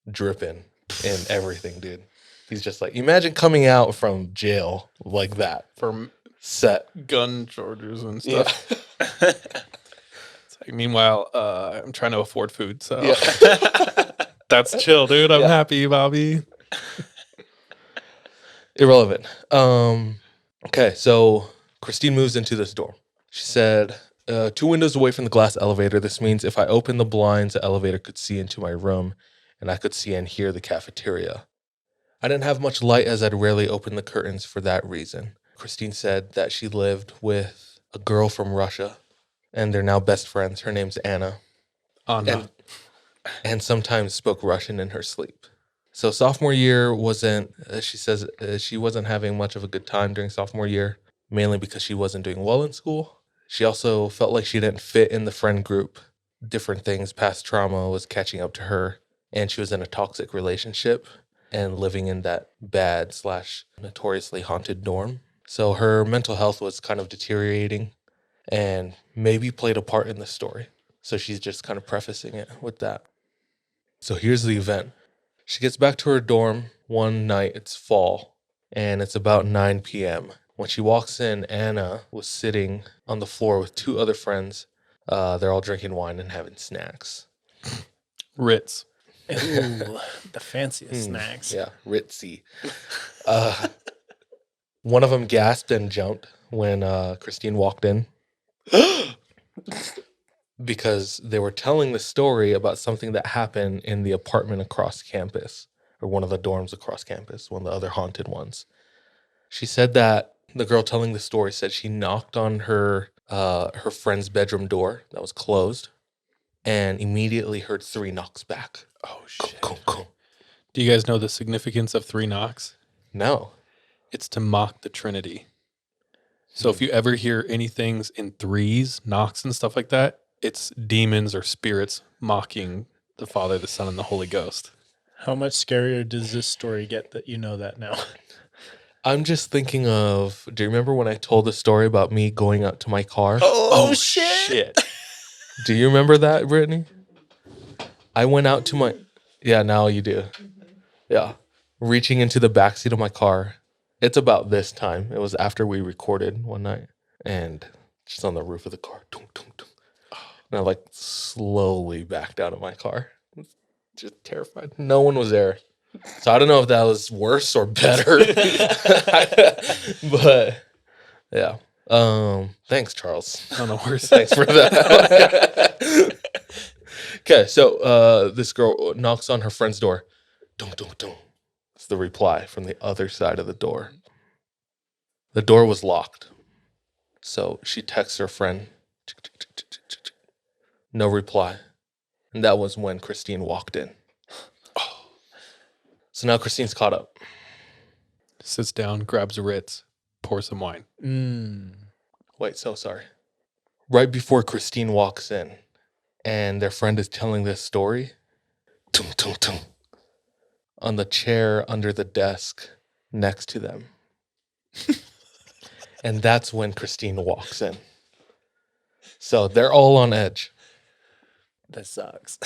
dripping in everything, dude. He's just like, imagine coming out from jail like that, For set. gun charges and stuff. It's like, meanwhile, I'm trying to afford food, so that's chill, dude. I'm happy, Bobby. Irrelevant. Okay, so Christine moves into this dorm. She said, 2 windows away from the glass elevator. This means if I open the blinds, the elevator could see into my room, and I could see and hear the cafeteria. I didn't have much light as I'd rarely open the curtains for that reason. Christine said that she lived with a girl from Russia, and they're now best friends. Her name's Anna. Anna. And sometimes spoke Russian in her sleep. So sophomore year wasn't, she says she wasn't having much of a good time during sophomore year, mainly because she wasn't doing well in school. She also felt like she didn't fit in the friend group. Different things, past trauma was catching up to her, and she was in a toxic relationship and living in that bad / notoriously haunted dorm. So her mental health was kind of deteriorating and maybe played a part in the story. So she's just kind of prefacing it with that. So here's the event. She gets back to her dorm one night. It's fall, and it's about 9 p.m. When she walks in, Anna was sitting on the floor with 2 other friends. They're all drinking wine and having snacks. Ritz. Ooh, the fanciest snacks. Yeah, ritzy. One of them gasped and jumped when Christine walked in. Because they were telling the story about something that happened in the apartment across campus, or one of the dorms across campus, one of the other haunted ones. She said that the girl telling the story said she knocked on her friend's bedroom door that was closed and immediately heard 3 knocks back. Oh, shit. Coom. Do you guys know the significance of 3 knocks? No. It's to mock the Trinity. So if you ever hear anything in 3s, knocks and stuff like that, it's demons or spirits mocking the Father, the Son, and the Holy Ghost. How much scarier does this story get that you know that now? I'm just thinking of, do you remember when I told the story about me going out to my car? Oh, shit. Do you remember that, Brittany? I went out to my, yeah, now you do. Yeah. Reaching into the backseat of my car. It's about this time. It was after we recorded one night. And just on the roof of the car. Tung, tung, tung. And I like slowly backed out of my car. Just terrified. No one was there. So I don't know if that was worse or better. But yeah. Thanks, Charles. I don't know where's Thanks for that. Okay, so this girl knocks on her friend's door. Dun, dun, dun. It's the reply from the other side of the door. The door was locked. So she texts her friend. No reply. And that was when Christine walked in. So now Christine's caught up. Sits down, grabs a Ritz, pours some wine. Wait, so sorry. Right before Christine walks in and their friend is telling this story, tung, tung, tung, on the chair under the desk next to them. And that's when Christine walks in. So they're all on edge. That sucks.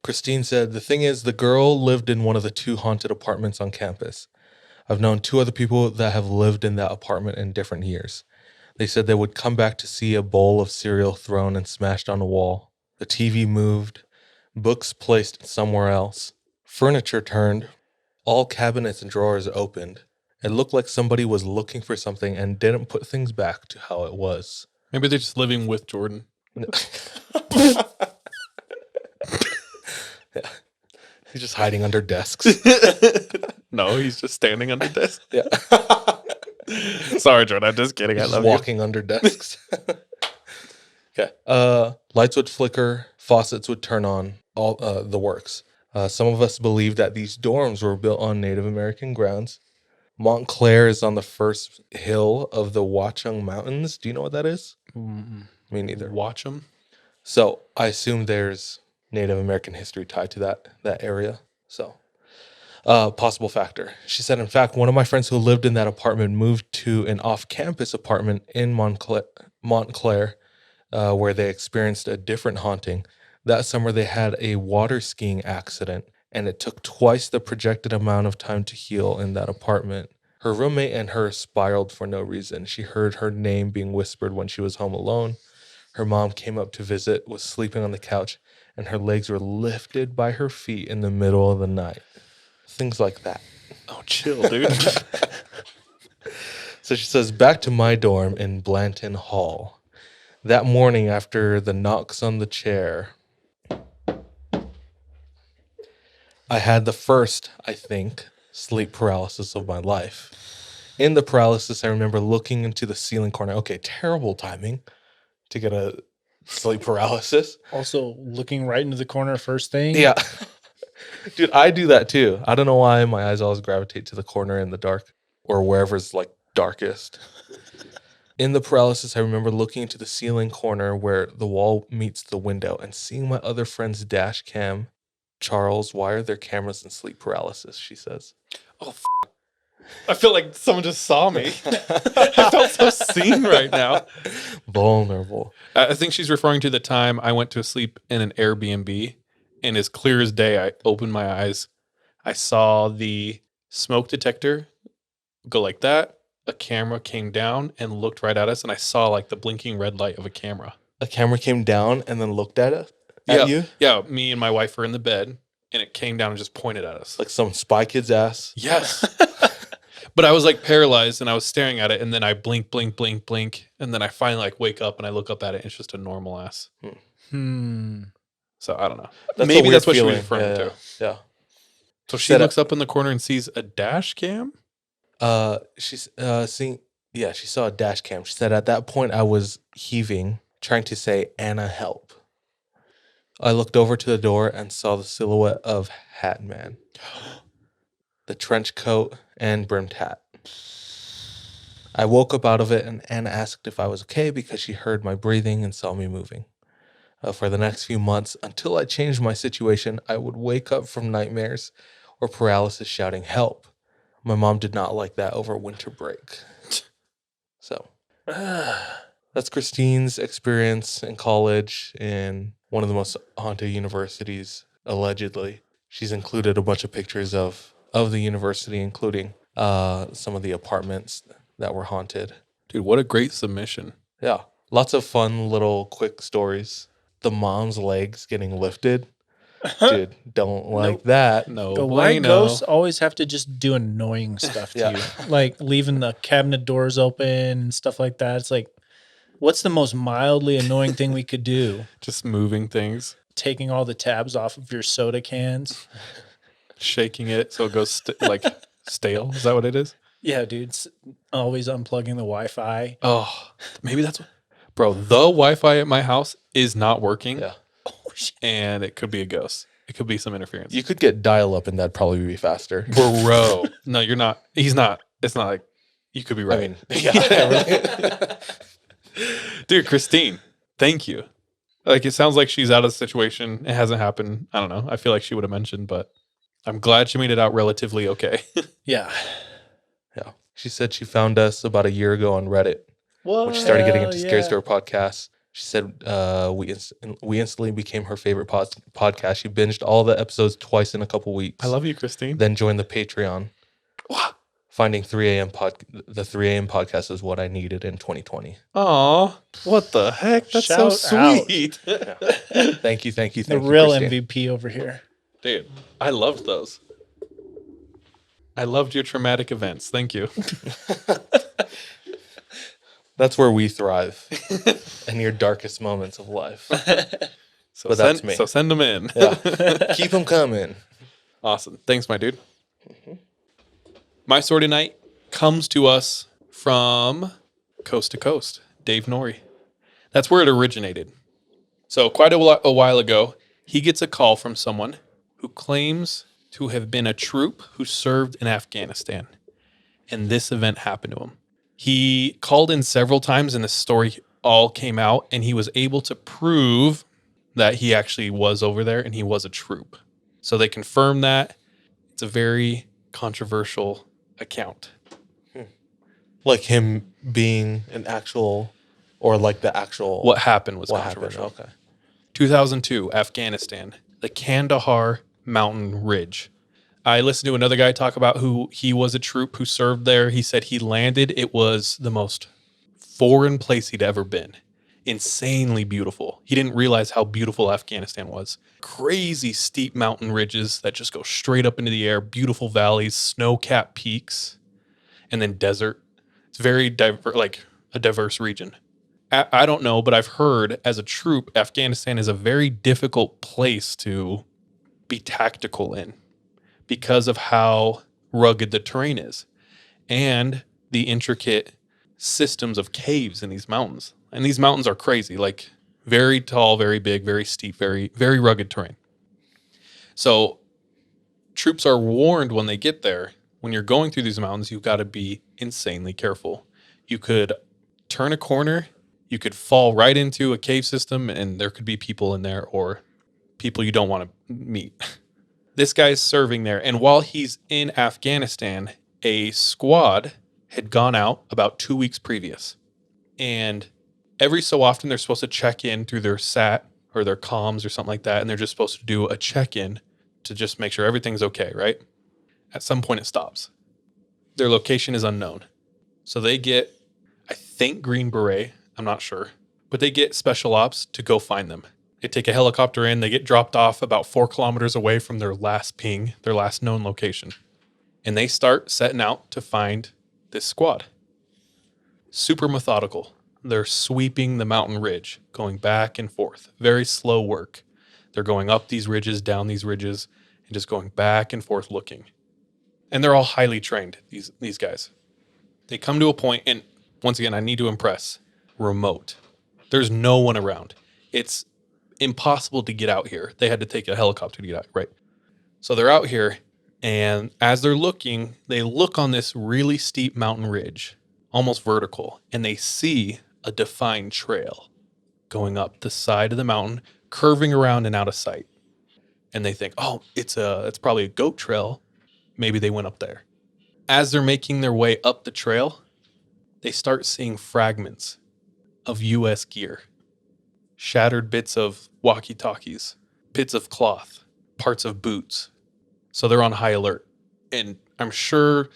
Christine said, the thing is, the girl lived in one of the 2 haunted apartments on campus. I've known 2 other people that have lived in that apartment in different years. They said they would come back to see a bowl of cereal thrown and smashed on a wall. The TV moved, books placed somewhere else, furniture turned, all cabinets and drawers opened. It looked like somebody was looking for something and didn't put things back to how it was. Maybe they're just living with Jordan. Yeah. He's just hiding under desks. No, he's just standing under desk. Yeah. Sorry, Jordan. I'm just kidding. I Just love walking under desks. Okay. Lights would flicker, faucets would turn on, all the works. Some of us believe that these dorms were built on Native American grounds. Montclair is on the first hill of the Watchung Mountains. Do you know what that is? Me neither. Watch them. So I assume there's Native American history tied to that area. So possible factor. She said, in fact, one of my friends who lived in that apartment moved to an off-campus apartment in Montclair, where they experienced a different haunting. That summer, they had a water skiing accident, and it took twice the projected amount of time to heal in that apartment. Her roommate and her spiraled for no reason. She heard her name being whispered when she was home alone. Her mom came up to visit, was sleeping on the couch, and her legs were lifted by her feet in the middle of the night. Things like that. Oh, chill, dude. So she says, back to my dorm in Blanton Hall. That morning after the knocks on the chair, I had the first, I think, sleep paralysis of my life. In the paralysis, I remember looking into the ceiling corner. Okay, terrible timing to get a sleep paralysis. Also, looking right into the corner first thing. Yeah. Dude, I do that too. I don't know why my eyes always gravitate to the corner in the dark or wherever's like darkest. In the paralysis, I remember looking into the ceiling corner where the wall meets the window and seeing my other friend's dash cam. Charles, why are their cameras in sleep paralysis? She says. Oh, I feel like someone just saw me. I felt so seen right now. Vulnerable. I think she's referring to the time I went to sleep in an Airbnb, and as clear as day, I opened my eyes. I saw the smoke detector go like that. A camera came down and looked right at us, and I saw like the blinking red light of a camera. A camera came down and then looked at it. At you? Yeah, me and my wife were in the bed, and it came down and just pointed at us. Like some Spy Kid's ass. Yes. But I was like paralyzed, and I was staring at it, and then I blink, blink, blink, blink, and then I finally like wake up and I look up at it, and it's just a normal ass. So I don't know. That's Maybe a weird that's what feeling. she was referring to. Yeah. So she looks up in the corner and sees a dash cam. She's she saw a dash cam. She said at that point I was heaving, trying to say, Anna, help. I looked over to the door and saw the silhouette of Hat Man. The trench coat and brimmed hat. I woke up out of it and Anna asked if I was okay because she heard my breathing and saw me moving. For the next few months, until I changed my situation, I would wake up from nightmares or paralysis shouting, help. My mom did not like that over winter break. So that's Christine's experience in college in one of the most haunted universities, allegedly. She's included a bunch of pictures of the university, including some of the apartments that were haunted. Dude, what a great submission. Yeah. Lots of fun little quick stories. The mom's legs getting lifted. Dude, don't like Nope. that. No But why bueno. ghosts always have to just do annoying stuff to Yeah. you? Like leaving the cabinet doors open and stuff like that. It's like, what's the most mildly annoying thing we could do? Just moving things, Taking all the tabs off of your soda cans. shaking it so it goes like stale. Is that what it is? Yeah, dude. It's always unplugging the Wi-Fi. Oh, maybe that's what. Bro, the Wi-Fi at my house is not working. Yeah. Oh, shit. And it could be a ghost. It could be some interference. You could get dial up and that'd probably be faster. Bro. No, you're not. He's not. It's not like you could be right. I mean, yeah. Dude, Christine, thank you. Like, it sounds like she's out of the situation. It hasn't happened. I don't know. I feel like she would have mentioned, but I'm glad she made it out relatively okay. Yeah. Yeah. She said she found us about a year ago on Reddit, What? which started getting into Scary Story podcasts. She said we instantly became her favorite podcast. She binged all the episodes twice in a couple weeks. I love you, Christine. Then joined the Patreon. Finding 3 a.m. the 3 a.m. podcast is what I needed in 2020. Aw, what the heck? That's Shout so out. sweet. Thank you. The real MVP over here. Dude, I loved those. I loved your traumatic events. Thank you. That's where we thrive in your darkest moments of life. So But that's me. So send them in. Yeah. Keep them coming. Awesome. Thanks, my dude. My story tonight comes to us from coast to coast, Dave Norrie. That's where it originated. So quite a while ago, he gets a call from someone who claims to have been a troop who served in Afghanistan. And this event happened to him. He called in several times and the story all came out and he was able to prove that he actually was over there and he was a troop. So they confirmed that. It's a very controversial account. Like him being an actual, or like the actual. What happened was What happened? controversial. Okay. 2002, Afghanistan, the Kandahar mountain ridge. I listened to another guy talk about who he was a troop who served there. He said he landed. It was the most foreign place he'd ever been. Insanely beautiful. He didn't realize how beautiful Afghanistan was. Crazy steep mountain ridges that just go straight up into the air, beautiful valleys, snow-capped peaks, and then desert. It's very a diverse region. I don't know, but I've heard as a troop, Afghanistan is a very difficult place to be tactical in because of how rugged the terrain is and the intricate systems of caves in these mountains. And these mountains are crazy, like very tall, very big, very steep, very, very rugged terrain. So troops are warned when they get there, when you're going through these mountains, you've got to be insanely careful. You could turn a corner, you could fall right into a cave system, and there could be people in there or people you don't want to meet. This guy's serving there, and while he's in Afghanistan, a squad had gone out about 2 weeks previous. And every so often, they're supposed to check in through their SAT or their comms or something like that, and they're just supposed to do a check-in to just make sure everything's okay, right? At some point, it stops. Their location is unknown. So they get, I think, Green Beret. I'm not sure. But they get special ops to go find them. They take a helicopter in. They get dropped off about 4 kilometers away from their last ping, their last known location. And they start setting out to find this squad. Super methodical. They're sweeping the mountain ridge, going back and forth. Very slow work. They're going up these ridges, down these ridges, and just going back and forth looking. And they're all highly trained, these guys. They come to a point, and once again, I need to impress, remote. There's no one around. It's impossible to get out here. They had to take a helicopter to get out, right? So they're out here, and as they're looking, they look on this really steep mountain ridge, almost vertical, and they see a defined trail going up the side of the mountain, curving around and out of sight. And they think, oh, it's probably a goat trail. Maybe they went up there. As they're making their way up the trail, they start seeing fragments of U.S. gear, shattered bits of walkie-talkies, bits of cloth, parts of boots. So they're on high alert. And I'm sure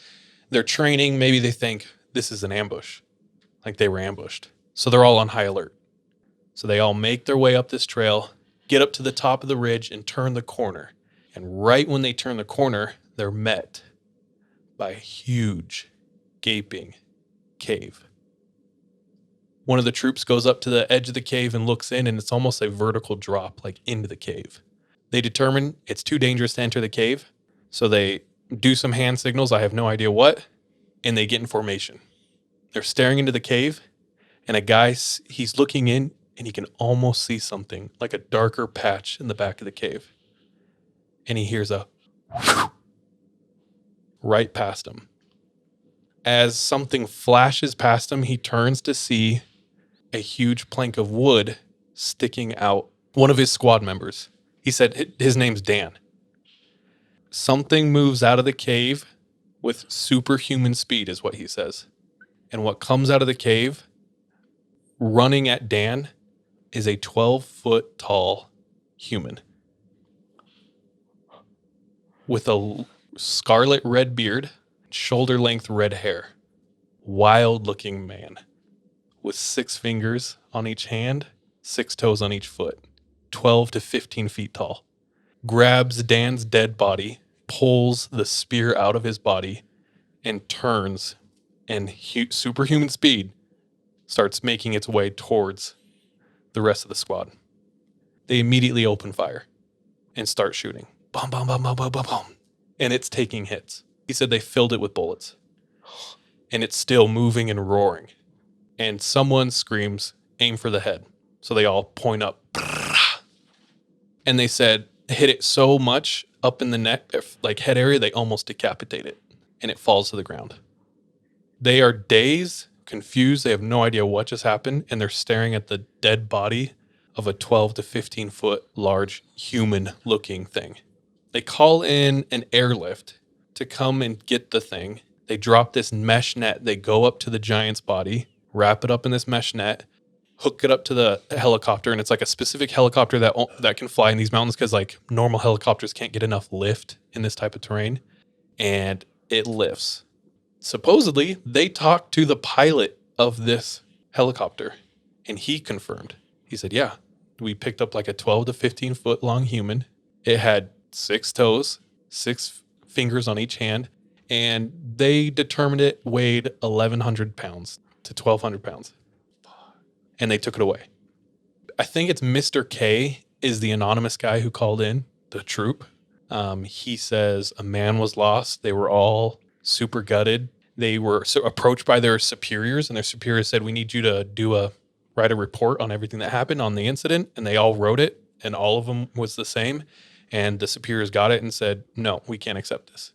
they're training. Maybe they think this is an ambush, like they were ambushed. So they're all on high alert. So they all make their way up this trail, get up to the top of the ridge, and turn the corner. And right when they turn the corner, they're met by a huge, gaping cave. One of the troops goes up to the edge of the cave and looks in, and it's almost a vertical drop, like into the cave. They determine it's too dangerous to enter the cave, so they do some hand signals, I have no idea what, and they get in formation. They're staring into the cave, and a guy, he's looking in, and he can almost see something, like a darker patch in the back of the cave. And he hears a whew right past him. As something flashes past him, he turns to see a huge plank of wood sticking out. One of his squad members. He said his name's Dan. Something moves out of the cave with superhuman speed, is what he says. And what comes out of the cave, running at Dan, is a 12-foot tall human with a scarlet red beard, shoulder-length red hair. Wild-looking man with 6 fingers on each hand, 6 toes on each foot, 12 to 15 feet tall. Grabs Dan's dead body, pulls the spear out of his body, and turns, and superhuman speed starts making its way towards the rest of the squad. They immediately open fire and start shooting. Boom, boom, boom, boom, boom, boom, boom. And it's taking hits. He said they filled it with bullets. And it's still moving and roaring. And someone screams, aim for the head. So they all point up. And they said, hit it so much up in the neck, like head area, they almost decapitate it. And it falls to the ground. They are dazed, confused. They have no idea what just happened. And they're staring at the dead body of a 12 to 15 foot large human looking thing. They call in an airlift to come and get the thing. They drop this mesh net. They go up to the giant's body, wrap it up in this mesh net, hook it up to the helicopter. And it's like a specific helicopter that can fly in these mountains because like normal helicopters can't get enough lift in this type of terrain. And it lifts. Supposedly, they talked to the pilot of this helicopter, and he confirmed. He said, yeah, we picked up like a 12 to 15 foot long human. It had 6 toes, 6 fingers on each hand, and they determined it weighed 1,100 pounds to 1,200 pounds. And they took it away. I think it's Mr. K is the anonymous guy who called in, the troop. He says a man was lost. They were all super gutted. They were approached by their superiors, and their superiors said, we need you to write a report on everything that happened on the incident. And they all wrote it, and all of them was the same. And the superiors got it and said, no, we can't accept this.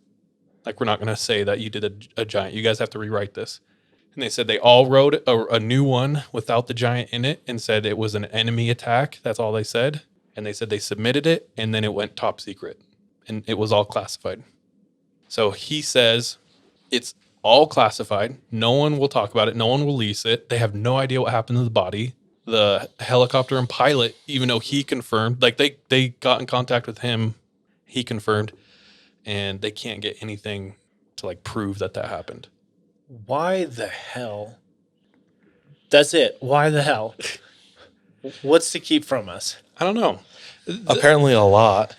Like, we're not going to say that you did a giant. You guys have to rewrite this. And they said they all wrote a new one without the giant in it and said it was an enemy attack. That's all they said. And they said they submitted it, and then it went top secret. And it was all classified. So he says it's all classified. No one will talk about it. No one will release it. They have no idea what happened to the body. The helicopter and pilot, even though he confirmed, like they got in contact with him, he confirmed, and they can't get anything to like prove that happened. Why the hell? That's it. Why the hell? What's to keep from us? I don't know. Apparently a lot.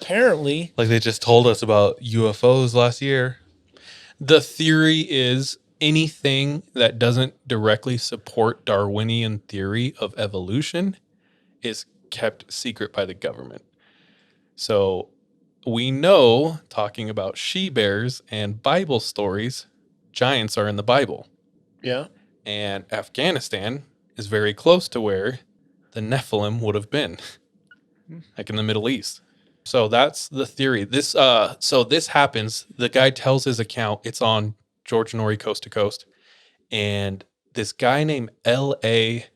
Apparently. Like they just told us about UFOs last year. The theory is anything that doesn't directly support Darwinian theory of evolution is kept secret by the government. So we know, talking about she-bears and Bible stories, giants are in the Bible. Yeah. And Afghanistan is very close to where the Nephilim would have been, like in the Middle East. So that's the theory. This happens. The guy tells his account. It's on George Norrie Coast to Coast. And this guy named L.A.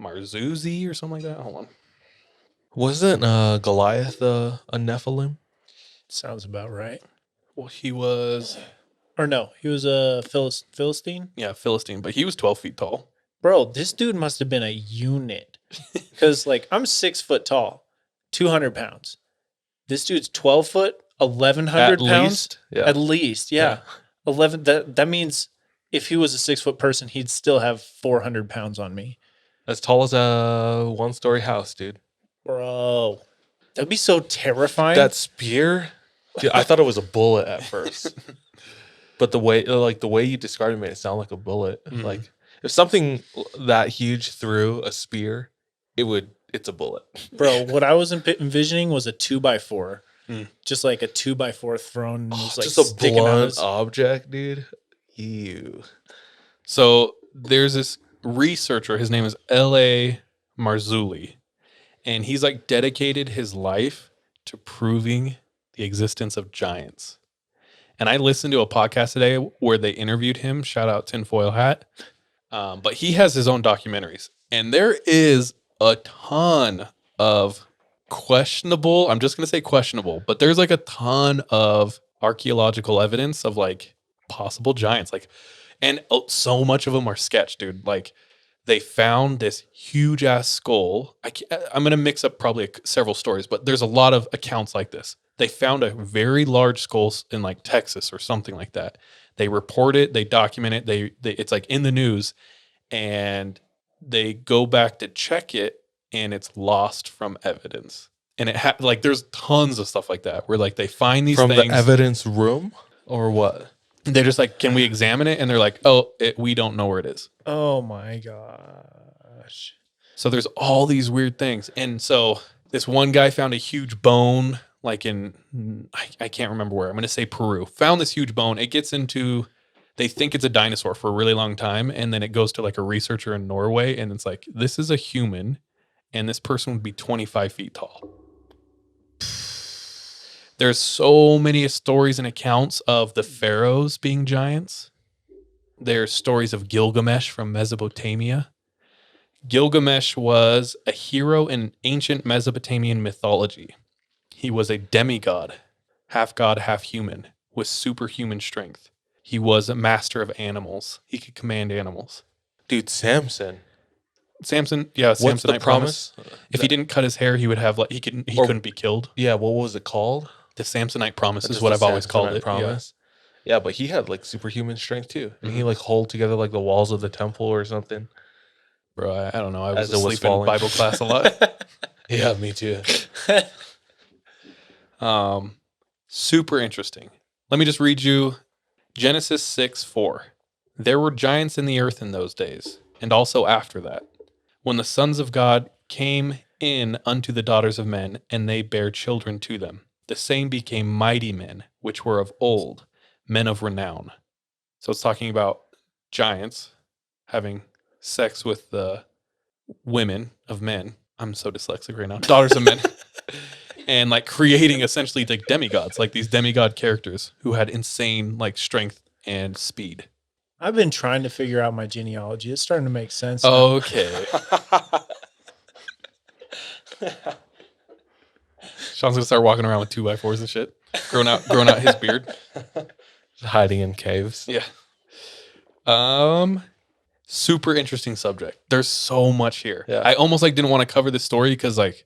Marzuzi or something like that. Hold on. Wasn't Goliath a Nephilim? Sounds about right. Well, he was, Or no, he was a Philistine. yeah, Philistine, but he was 12 feet tall. Bro, this dude must have been a unit. Because, like, I'm 6 foot tall, 200 pounds. This dude's 12 foot, 1,100 At pounds. least? Yeah. At least, yeah. 11. That means if he was a 6 foot person, he'd still have 400 pounds on me. As tall as a 1-story house, dude. Bro, that'd be so terrifying. That spear, dude, I thought it was a bullet at first. But the way you described it made it sound like a bullet. Mhm. Like if something that huge threw a spear, it's a bullet. Bro, what I was envisioning was a 2x4. Mm. Just like a 2x4 thrown and just like Just a sticking out blunt his- object, dude. Ew. So there's this researcher. His name is L.A. Marzulli. And he's like dedicated his life to proving the existence of giants. And I listened to a podcast today where they interviewed him. Shout out Tinfoil Hat. But he has his own documentaries. And there is a ton of questionable, I'm just going to say questionable, but there's like a ton of archaeological evidence of like possible giants. Like, and so much of them are sketch, dude. Like, they found this huge ass skull. I'm going to mix up probably several stories, but there's a lot of accounts like this. They found a very large skull in like Texas or something like that. They report it, they document it, they it's like in the news, and they go back to check it, and it's lost from evidence. And it like there's tons of stuff like that where like they find these From things the evidence room or what? they're just like, can we examine it? And they're like, oh, we don't know where it is. Oh my gosh. So there's all these weird things. And so this one guy found a huge bone, like in, I can't remember where. I'm going to say Peru. Found this huge bone. It gets into, they think it's a dinosaur for a really long time. And then it goes to like a researcher in Norway. And it's like, this is a human. And this person would be 25 feet tall. There's so many stories and accounts of the pharaohs being giants. There's stories of Gilgamesh from Mesopotamia. Gilgamesh was a hero in ancient Mesopotamian mythology. He was a demigod, half god, half human, with superhuman strength. He was a master of animals. He could command animals. Dude, Samson. Samson, yeah, What's Samson, the I promise. promise? If he didn't cut his hair, he would have like he couldn't be killed. Yeah, what was it called? The Samsonite promise is Just what the I've always called Samsonite it. Promise. Yeah, but he had like superhuman strength too. And he Mhm. like hold together like the walls of the temple or something. Yeah. Bro, I don't know. I was As it was asleep in falling. Bible class a lot. Yeah, me too. Super interesting. Let me just read you Genesis 6:4. There were giants in the earth in those days, and also after that, when the sons of God came in unto the daughters of men, and they bare children to them. The same became mighty men, which were of old, men of renown. So it's talking about giants having sex with the women of men. I'm so dyslexic right now. Daughters of men. And like creating essentially like demigods, like these demigod characters who had insane like strength and speed. I've been trying to figure out my genealogy. It's starting to make sense. now. Okay. Sean's gonna start walking around with 2x4s and shit. Growing out his beard. Hiding in caves. Yeah. Super interesting subject. There's so much here. Yeah. I almost like didn't want to cover this story because like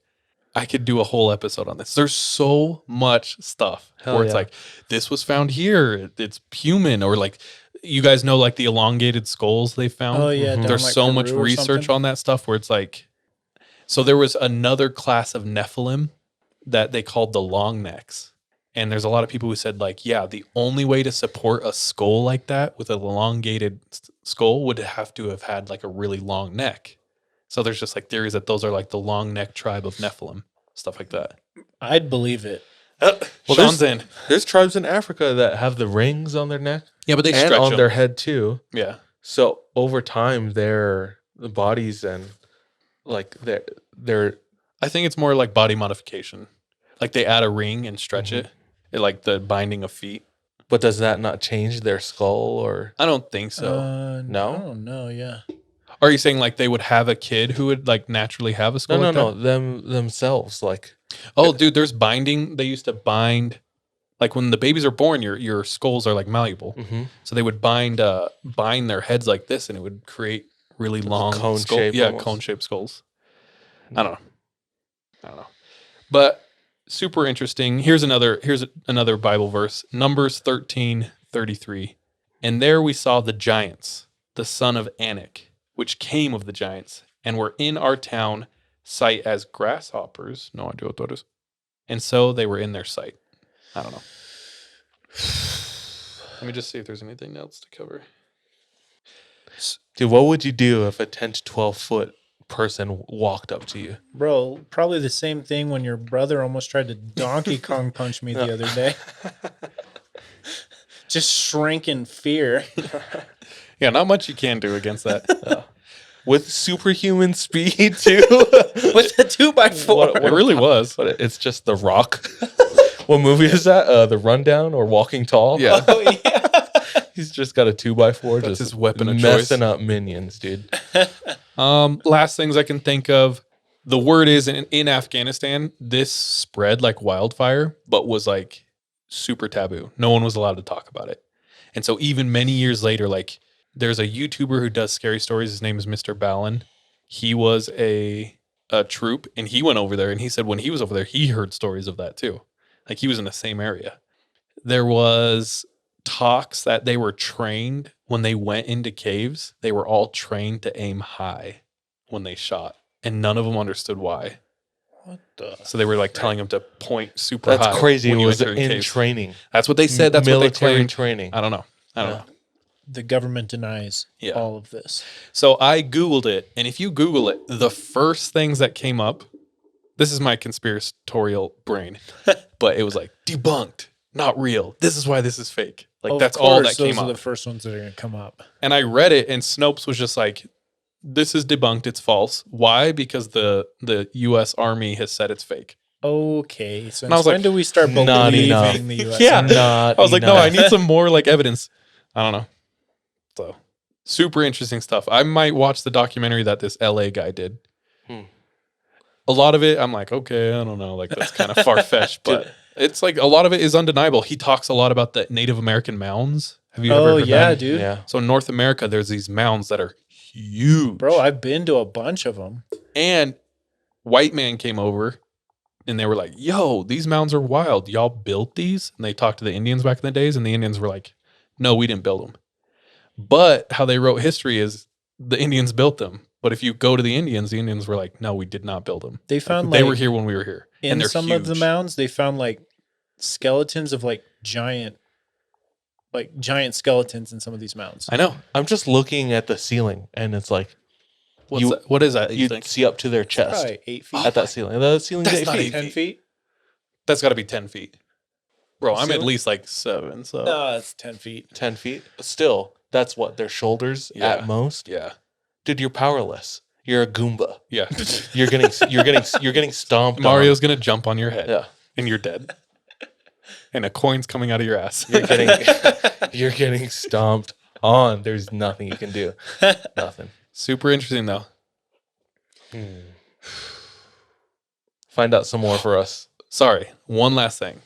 I could do a whole episode on this. There's so much stuff Hell where it's yeah. like this was found here. It's human, or like you guys know like the elongated skulls they found. Oh yeah, down, There's like, so Peru much or research something. on that stuff where it's like, so there was another class of Nephilim that they called the long necks. And there's a lot of people who said like, yeah, the only way to support a skull like that with an elongated skull would have to have had like a really long neck. So there's just like theories that those are like the long neck tribe of Nephilim, stuff like that. I'd believe it. Well, Sean's in. There's tribes in Africa that have the rings on their neck Yeah, but they and stretch on them. their head too. Yeah. So over time, the bodies and like they're I think it's more like body modification. Like they add a ring and stretch it, like the binding of feet. but does that not change their skull or? I don't think so. No? I don't know. Yeah. Are you saying like they would have a kid who would like naturally have a skull? No, like no, that? no. Them themselves, like Oh, dude, there's binding. They used to bind, like when the babies are born, your skulls are like malleable. mhm. So they would bind their heads like this, and it would create really long cone skull, shape yeah, almost. cone shaped skulls. I don't know, but super interesting. Here's another Bible verse, Numbers 13:33, and there we saw the giants, the son of Anak, which came of the giants, and were in our town sight as grasshoppers. No idea what that is. And so they were in their sight. I don't know. Let me just see if there's anything else to cover. Dude, what would you do if a 10 to 12 foot person walked up to you? Bro, probably the same thing when your brother almost tried to Donkey Kong punch me the other day. Just shrank in fear. Yeah, not much you can do against that. With superhuman speed too. With the 2x4. It really was. But it's just The Rock. What movie is that? The Rundown or Walking Tall? Yeah. Oh, yeah. He's just got a 2x4. That's just his weapon of messing choice. up minions, dude. Last things I can think of. The word is in Afghanistan, this spread like wildfire, but was like super taboo. No one was allowed to talk about it. And so even many years later, like there's a YouTuber who does scary stories. His name is Mr. Ballin. He was a troop, and he went over there, and he said when he was over there, he heard stories of that too. Like he was in the same area. There was talks that they were trained when they went into caves. They were all trained to aim high when they shot, and none of them understood why. What the? So they were like telling them to point super high. That's crazy. It when you was enter in caves. training. That's what they said. That's military what they claimed. training. I don't know. I don't know. The government denies Yeah. all of this. So I Googled it, and if you Google it, the first things that came up, this is my conspiratorial brain, but it was like debunked, not real. This is why this is fake. Like Of that's all that course, came those up. are the first ones that are going to come up. And I read it, and Snopes was just like, "This is debunked. It's false. Why? Because the U.S. Army has said it's fake." Okay, so And I was when like, do we start not believing enough. the U.S. Yeah. Army? Not I was like, "No, I enough. need some more like evidence." I don't know. So super interesting stuff. I might watch the documentary that this LA guy did. A lot of it, I'm like, okay, I don't know, like that's kind of far fetched, but it's like a lot of it is undeniable. He talks a lot about the Native American mounds. Have you ever Oh heard yeah, that? dude. Yeah. So in North America, there's these mounds that are huge. Bro, I've been to a bunch of them. And white man came over and they were like, yo, these mounds are wild. Y'all built these? And they talked to the Indians back in the days, and the Indians were like, no, we didn't build them. But how they wrote history is the Indians built them. But if you go to the Indians were like, no, we did not build them. They found They like were here when we were here. in and they're some huge. of the mounds, they found like skeletons of like giant skeletons in some of these mounds. I know. I'm just looking at the ceiling, and it's like What is that? You you think? see up to their chest Probably 8 feet. at that ceiling. The ceiling's That's 8 not feet. 8 10 feet? That's got to be 10 feet. Bro, I'm at Ceiling? least like 7. So No, it's 10 feet. 10 feet. Still, that's what their shoulders Yeah. at most. yeah, Dude, you're powerless. You're a Goomba. yeah. You're getting stomped. Mario's gonna jump on your head, on. Yeah. and you're dead. And a coin's coming out of your ass. You're getting stomped on. There's nothing you can do. Nothing. Super interesting though. Find out some more for us. Sorry, one last thing.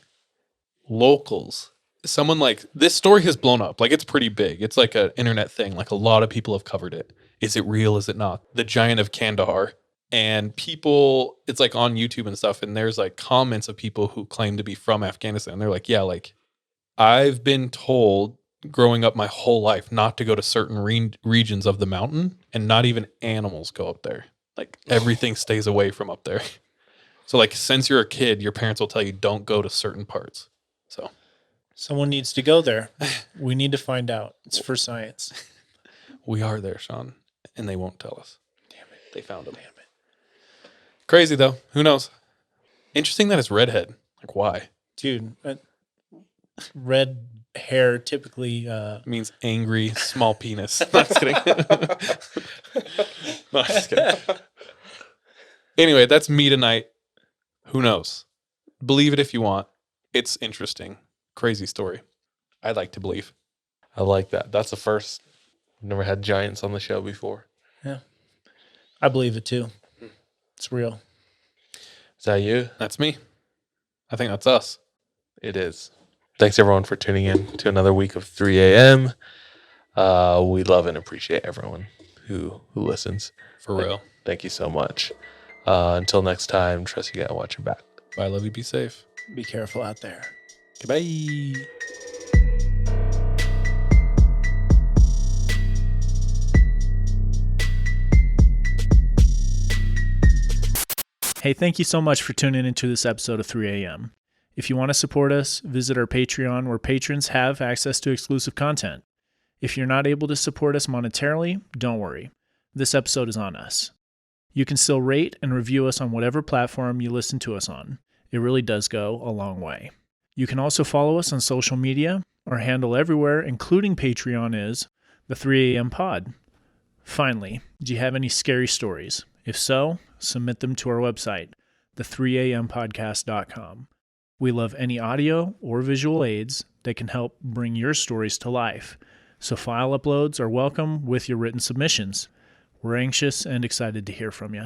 Locals. Someone like this story has blown up. Like it's pretty big. It's like an internet thing. Like a lot of people have covered it. Is it real? Is it not? The giant of Kandahar. And people, it's like on YouTube and stuff. And there's like comments of people who claim to be from Afghanistan. They're like, yeah, like I've been told growing up my whole life not to go to certain regions of the mountain, and not even animals go up there. Like everything stays away from up there. So like since you're a kid, your parents will tell you don't go to certain parts. So Someone needs to go there. We need to find out. It's for science. we are there, Sean, and they won't tell us. Damn it. They found him. Damn it. Crazy though. Who knows? Interesting that it's redhead. Like why? Dude, red hair typically It means angry, small penis. No, I'm just kidding. No, I'm just kidding. Anyway, that's me tonight. Who knows? Believe it if you want. It's interesting. Crazy story. I'd like to believe. I like that. That's a first. Never had giants on the show before. Yeah. I believe it too. It's real. Is that you? That's me. I think that's us. It is. Thanks everyone for tuning in to another week of 3 a.m. We love and appreciate everyone who listens. For real. Thank you so much. Until next time, trust you guys. Watch your back. Bye, love you. Be safe. Be careful out there. Goodbye. Hey, thank you so much for tuning into this episode of 3 a.m. If you want to support us, visit our Patreon where patrons have access to exclusive content. If you're not able to support us monetarily, don't worry. This episode is on us. You can still rate and review us on whatever platform you listen to us on. It really does go a long way. You can also follow us on social media. Our handle everywhere, including Patreon, is the 3 a.m. pod. Finally, do you have any scary stories? If so, submit them to our website, the3ampodcast.com. We love any audio or visual aids that can help bring your stories to life. So file uploads are welcome with your written submissions. We're anxious and excited to hear from you.